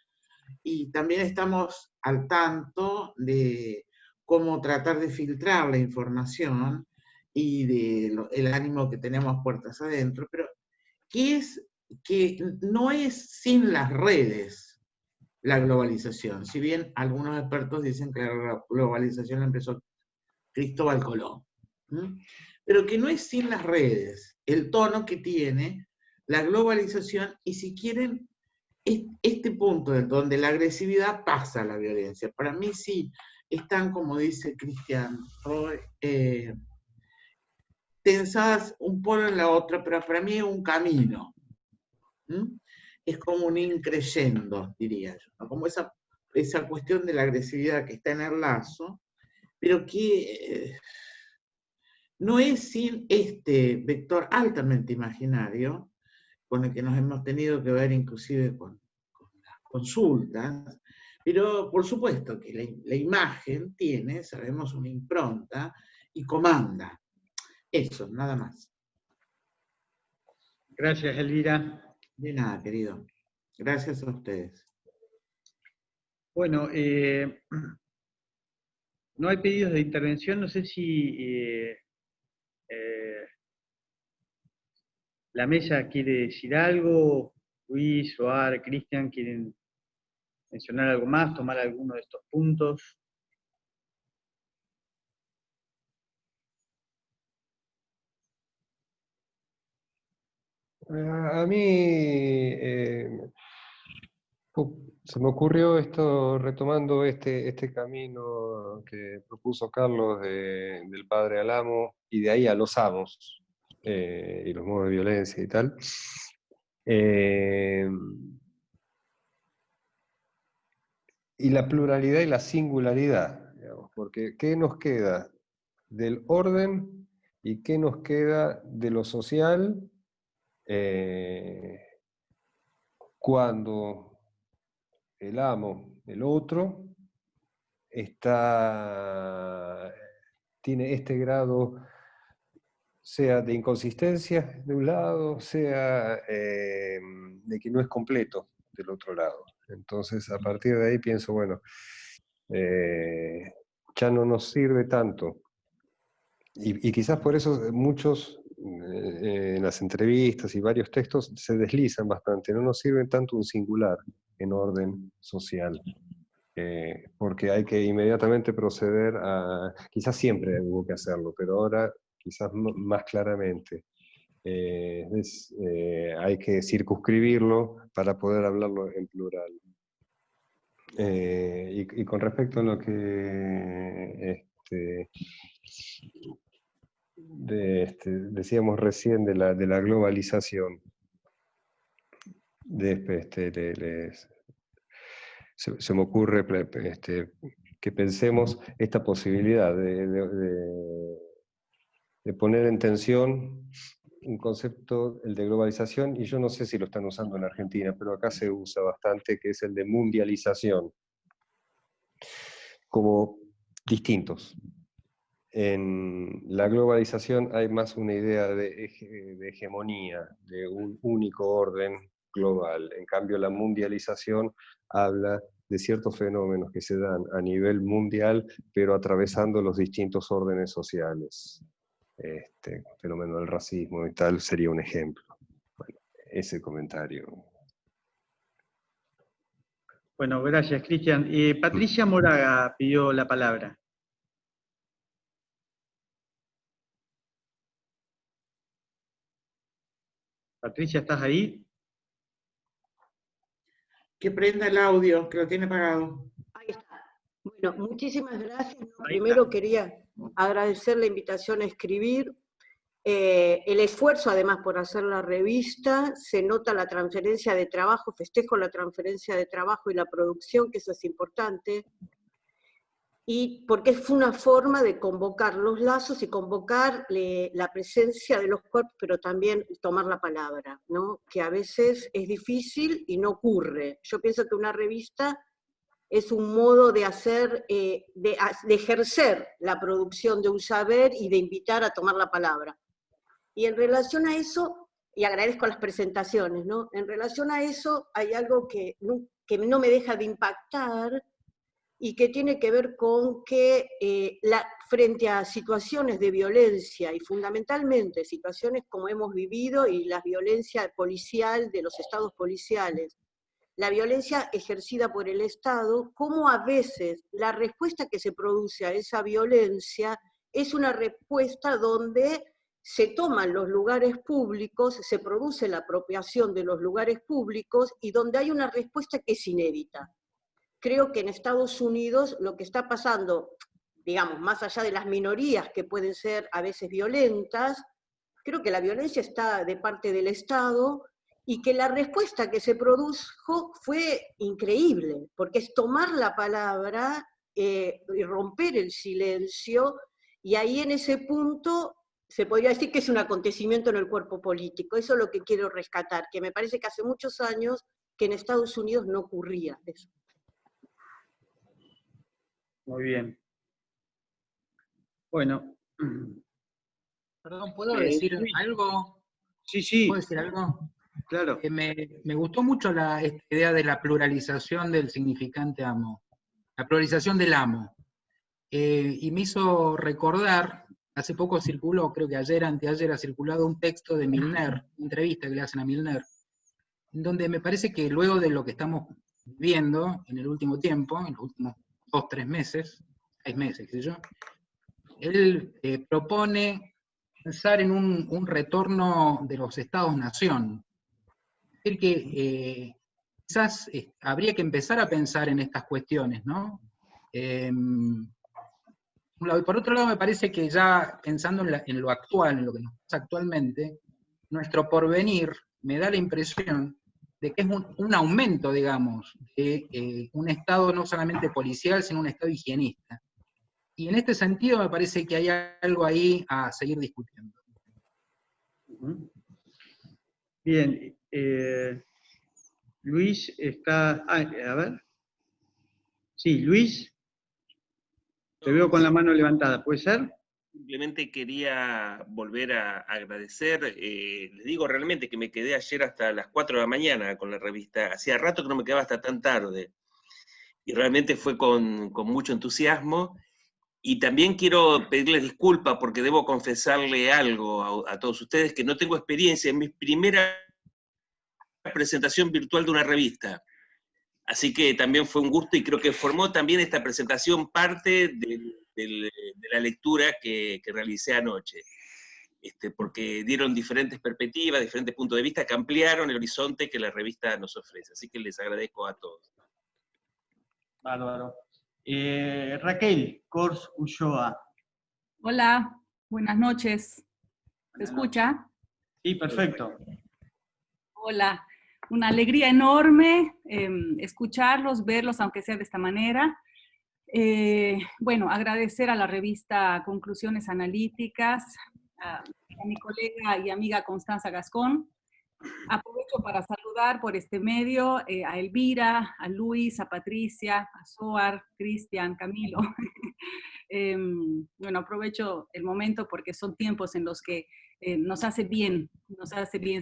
Y también estamos al tanto de cómo tratar de filtrar la información y del ánimo que tenemos puertas adentro, pero que no es sin las redes la globalización, si bien algunos expertos dicen que la globalización empezó Cristóbal Colón, pero que no es sin las redes el tono que tiene la globalización y, si quieren, este punto en donde la agresividad pasa a la violencia. Para mí sí, están, como dice Cristian Roy, tensadas un polo en la otra, pero para mí es un camino. Es como un increyendo, diría yo, ¿no? Como esa cuestión de la agresividad que está en el lazo, pero que no es sin este vector altamente imaginario, con el que nos hemos tenido que ver inclusive con las consultas, pero por supuesto que la imagen tiene, sabemos, una impronta y comanda. Eso, nada más. Gracias, Elvira. De nada, querido. Gracias a ustedes. Bueno, no hay pedidos de intervención, no sé si la mesa quiere decir algo, Luis, Soar, Cristian, quieren mencionar algo más, tomar alguno de estos puntos. A mí se me ocurrió esto, retomando este camino que propuso Carlos del padre al amo, y de ahí a los amos, y los modos de violencia y tal. Y la pluralidad y la singularidad, digamos, porque ¿qué nos queda del orden y qué nos queda de lo social cuando el amo, el otro, tiene este grado, sea de inconsistencia de un lado, sea de que no es completo del otro lado? Entonces, a partir de ahí pienso, bueno, ya no nos sirve tanto. Y quizás por eso muchos en las entrevistas y varios textos se deslizan bastante. No nos sirve tanto un singular en orden social, porque hay que inmediatamente proceder a... Quizás siempre hubo que hacerlo, pero ahora quizás más claramente. Hay que circunscribirlo para poder hablarlo en plural. Y con respecto a lo que decíamos recién de la globalización, se me ocurre que pensemos esta posibilidad de poner en tensión un concepto, el de globalización, y yo no sé si lo están usando en Argentina, pero acá se usa bastante, que es el de mundialización, como distintos. En la globalización hay más una idea de hegemonía, de un único orden global. En cambio, la mundialización habla de ciertos fenómenos que se dan a nivel mundial, pero atravesando los distintos órdenes sociales. fenómeno del racismo y tal, sería un ejemplo. Bueno, ese comentario. Bueno, gracias, Cristian. Patricia Moraga pidió la palabra. Patricia, ¿estás ahí? Que prenda el audio, que lo tiene apagado. Ahí está. Bueno, muchísimas gracias. Primero quería agradecer la invitación a escribir. El esfuerzo, además, por hacer la revista, se nota la transferencia de trabajo, festejo la transferencia de trabajo y la producción, que eso es importante, y porque fue una forma de convocar los lazos y convocar la presencia de los cuerpos, pero también tomar la palabra, ¿no? Que a veces es difícil y no ocurre. Yo pienso que una revista es un modo de hacer, de ejercer la producción de un saber y de invitar a tomar la palabra. Y en relación a eso, y agradezco las presentaciones, ¿no? En relación a eso hay algo que no me deja de impactar y que tiene que ver con que frente a situaciones de violencia, y fundamentalmente situaciones como hemos vivido y la violencia policial de los estados policiales, la violencia ejercida por el Estado, cómo a veces la respuesta que se produce a esa violencia es una respuesta donde se toman los lugares públicos, se produce la apropiación de los lugares públicos y donde hay una respuesta que es inédita. Creo que en Estados Unidos lo que está pasando, digamos, más allá de las minorías que pueden ser a veces violentas, creo que la violencia está de parte del Estado y que la respuesta que se produjo fue increíble, porque es tomar la palabra y romper el silencio, y ahí en ese punto se podría decir que es un acontecimiento en el cuerpo político. Eso es lo que quiero rescatar, que me parece que hace muchos años que en Estados Unidos no ocurría eso. Muy bien. Bueno. Perdón, ¿puedo decir algo? Sí, sí. ¿Puedo decir algo? Claro. Me gustó mucho esta idea de la pluralización del significante amo, la pluralización del amo. Y me hizo recordar, hace poco circuló, creo que ayer, anteayer, ha circulado un texto de Milner, una entrevista que le hacen a Milner, en donde me parece que luego de lo que estamos viendo en el último tiempo, en los últimos 2, 3 meses, 6 meses, qué sé yo, él propone pensar en un retorno de los estados-nación. Es decir, que quizás habría que empezar a pensar en estas cuestiones, ¿no? Por otro lado, me parece que ya pensando en lo actual, en lo que nos pasa actualmente, nuestro porvenir me da la impresión de que es un aumento, digamos, de un Estado no solamente policial, sino un Estado higienista. Y en este sentido me parece que hay algo ahí a seguir discutiendo. Bien, Luis está... a ver. Sí, Luis. Te veo con la mano levantada, ¿puede ser? Simplemente quería volver a agradecer, les digo realmente que me quedé ayer hasta las 4 de la mañana con la revista, hacía rato que no me quedaba hasta tan tarde, y realmente fue con mucho entusiasmo, y también quiero pedirles disculpas porque debo confesarle algo a todos ustedes, que no tengo experiencia en mi primera presentación virtual de una revista. Así que también fue un gusto y creo que formó también esta presentación parte de la lectura que realicé anoche. Porque dieron diferentes perspectivas, diferentes puntos de vista que ampliaron el horizonte que la revista nos ofrece. Así que les agradezco a todos. Bárbaro. Raquel Cors Ulloa. Hola, buenas noches. ¿Se escucha? Sí, perfecto. Hola. Una alegría enorme escucharlos, verlos, aunque sea de esta manera. Bueno, agradecer a la revista Conclusiones Analíticas, a mi colega y amiga Constanza Gascón. Aprovecho para saludar por este medio a Elvira, a Luis, a Patricia, a Soar, Cristian, Camilo. Bueno, aprovecho el momento porque son tiempos en los que nos hace bien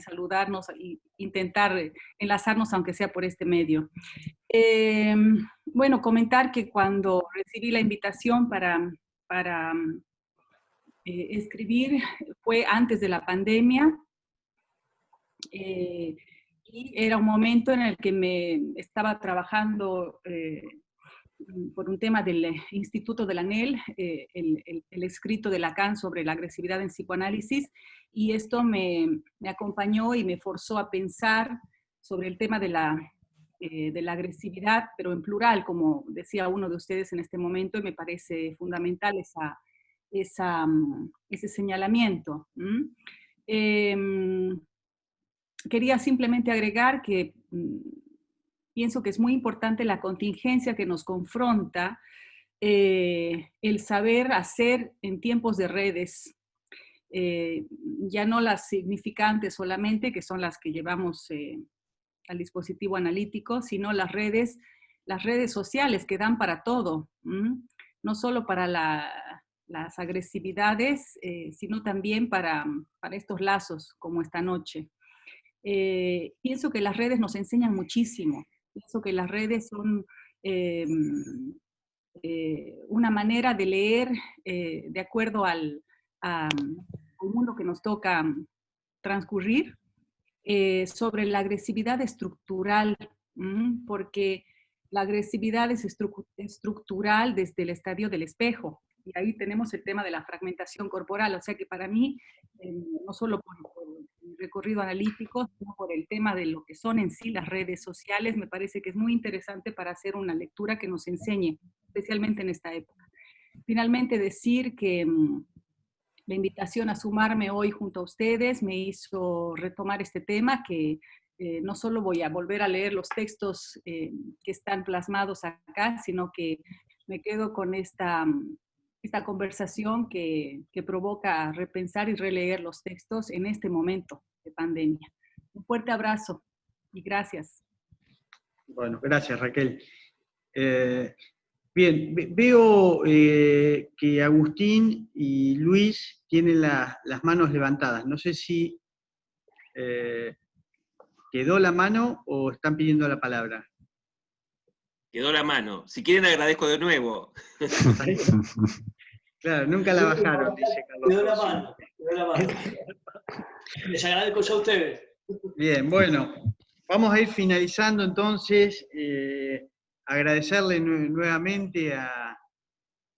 saludarnos e intentar enlazarnos aunque sea por este medio. Bueno, comentar que cuando recibí la invitación para escribir fue antes de la pandemia, y era un momento en el que me estaba trabajando por un tema del Instituto de la ANEL, el escrito de Lacan sobre la agresividad en psicoanálisis, y esto me acompañó y me forzó a pensar sobre el tema de la agresividad, pero en plural, como decía uno de ustedes en este momento, y me parece fundamental ese señalamiento. Quería simplemente agregar que pienso que es muy importante la contingencia que nos confronta, el saber hacer en tiempos de redes, ya no las significantes solamente, que son las que llevamos al dispositivo analítico, sino las redes sociales que dan para todo, no solo para las agresividades, sino también para estos lazos como esta noche. Pienso que las redes nos enseñan muchísimo. Pienso que las redes son una manera de leer de acuerdo al mundo que nos toca transcurrir, sobre la agresividad estructural, porque la agresividad es estructural desde el estadio del espejo. Y ahí tenemos el tema de la fragmentación corporal. O sea que para mí, no solo por el recorrido analítico, sino por el tema de lo que son en sí las redes sociales, me parece que es muy interesante para hacer una lectura que nos enseñe, especialmente en esta época. Finalmente, decir que la invitación a sumarme hoy junto a ustedes me hizo retomar este tema, que no solo voy a volver a leer los textos que están plasmados acá, sino que me quedo con esta conversación que provoca repensar y releer los textos en este momento de pandemia. Un fuerte abrazo y gracias. Bueno, gracias Raquel. Bien, veo que Agustín y Luis tienen las manos levantadas. No sé si quedó la mano o están pidiendo la palabra. Quedó la mano. Si quieren agradezco de nuevo. Claro, nunca la bajaron, dice Carlos. Quedó la mano. Les agradezco yo a ustedes. Bien, bueno, vamos a ir finalizando entonces. Agradecerle nuevamente a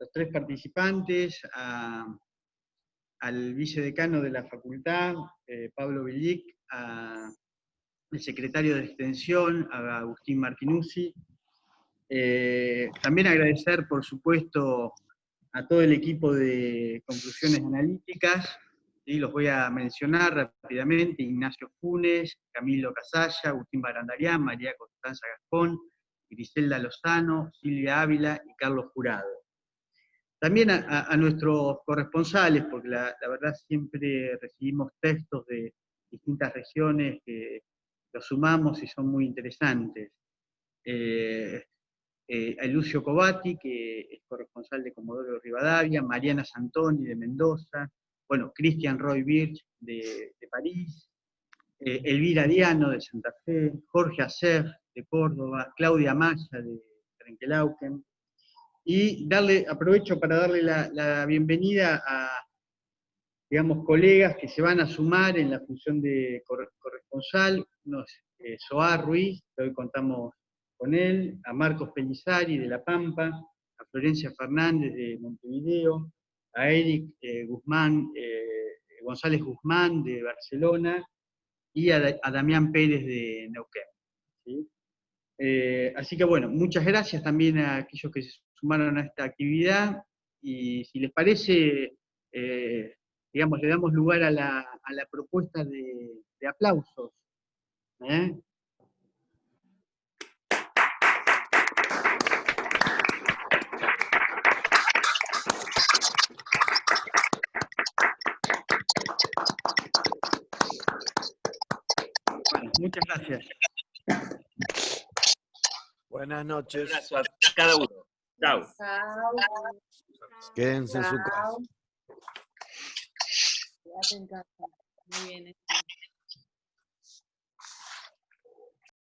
los tres participantes, al vicedecano de la facultad, Pablo Villic, al secretario de Extensión, a Agustín Martinuzzi. También agradecer, por supuesto, a todo el equipo de conclusiones analíticas, ¿sí? Los voy a mencionar rápidamente: Ignacio Funes, Camilo Casalla, Agustín Barandarián, María Constanza Gascón, Griselda Lozano, Silvia Ávila y Carlos Jurado. También a nuestros corresponsales, porque la verdad siempre recibimos textos de distintas regiones que los sumamos y son muy interesantes. A Lucio Covati, que es corresponsal de Comodoro Rivadavia, Mariana Santoni de Mendoza, bueno, Christian Roy Birch de París, Elvira Diano de Santa Fe, Jorge Acer de Córdoba, Claudia Maya de Trenquelauquen, y aprovecho para darle la bienvenida a, digamos, colegas que se van a sumar en la función de corresponsal, Soar Ruiz, que hoy contamos con él, a Marcos Pelizari de La Pampa, a Florencia Fernández de Montevideo, a Eric González Guzmán de Barcelona, y a Damián Pérez de Neuquén. ¿Sí? Así que bueno, muchas gracias también a aquellos que se sumaron a esta actividad, y si les parece, digamos, le damos lugar a la propuesta de aplausos. Bueno, muchas gracias. Buenas noches. Un abrazo a cada uno. Chao. Quédense en su casa. Quédate en casa. Muy bien.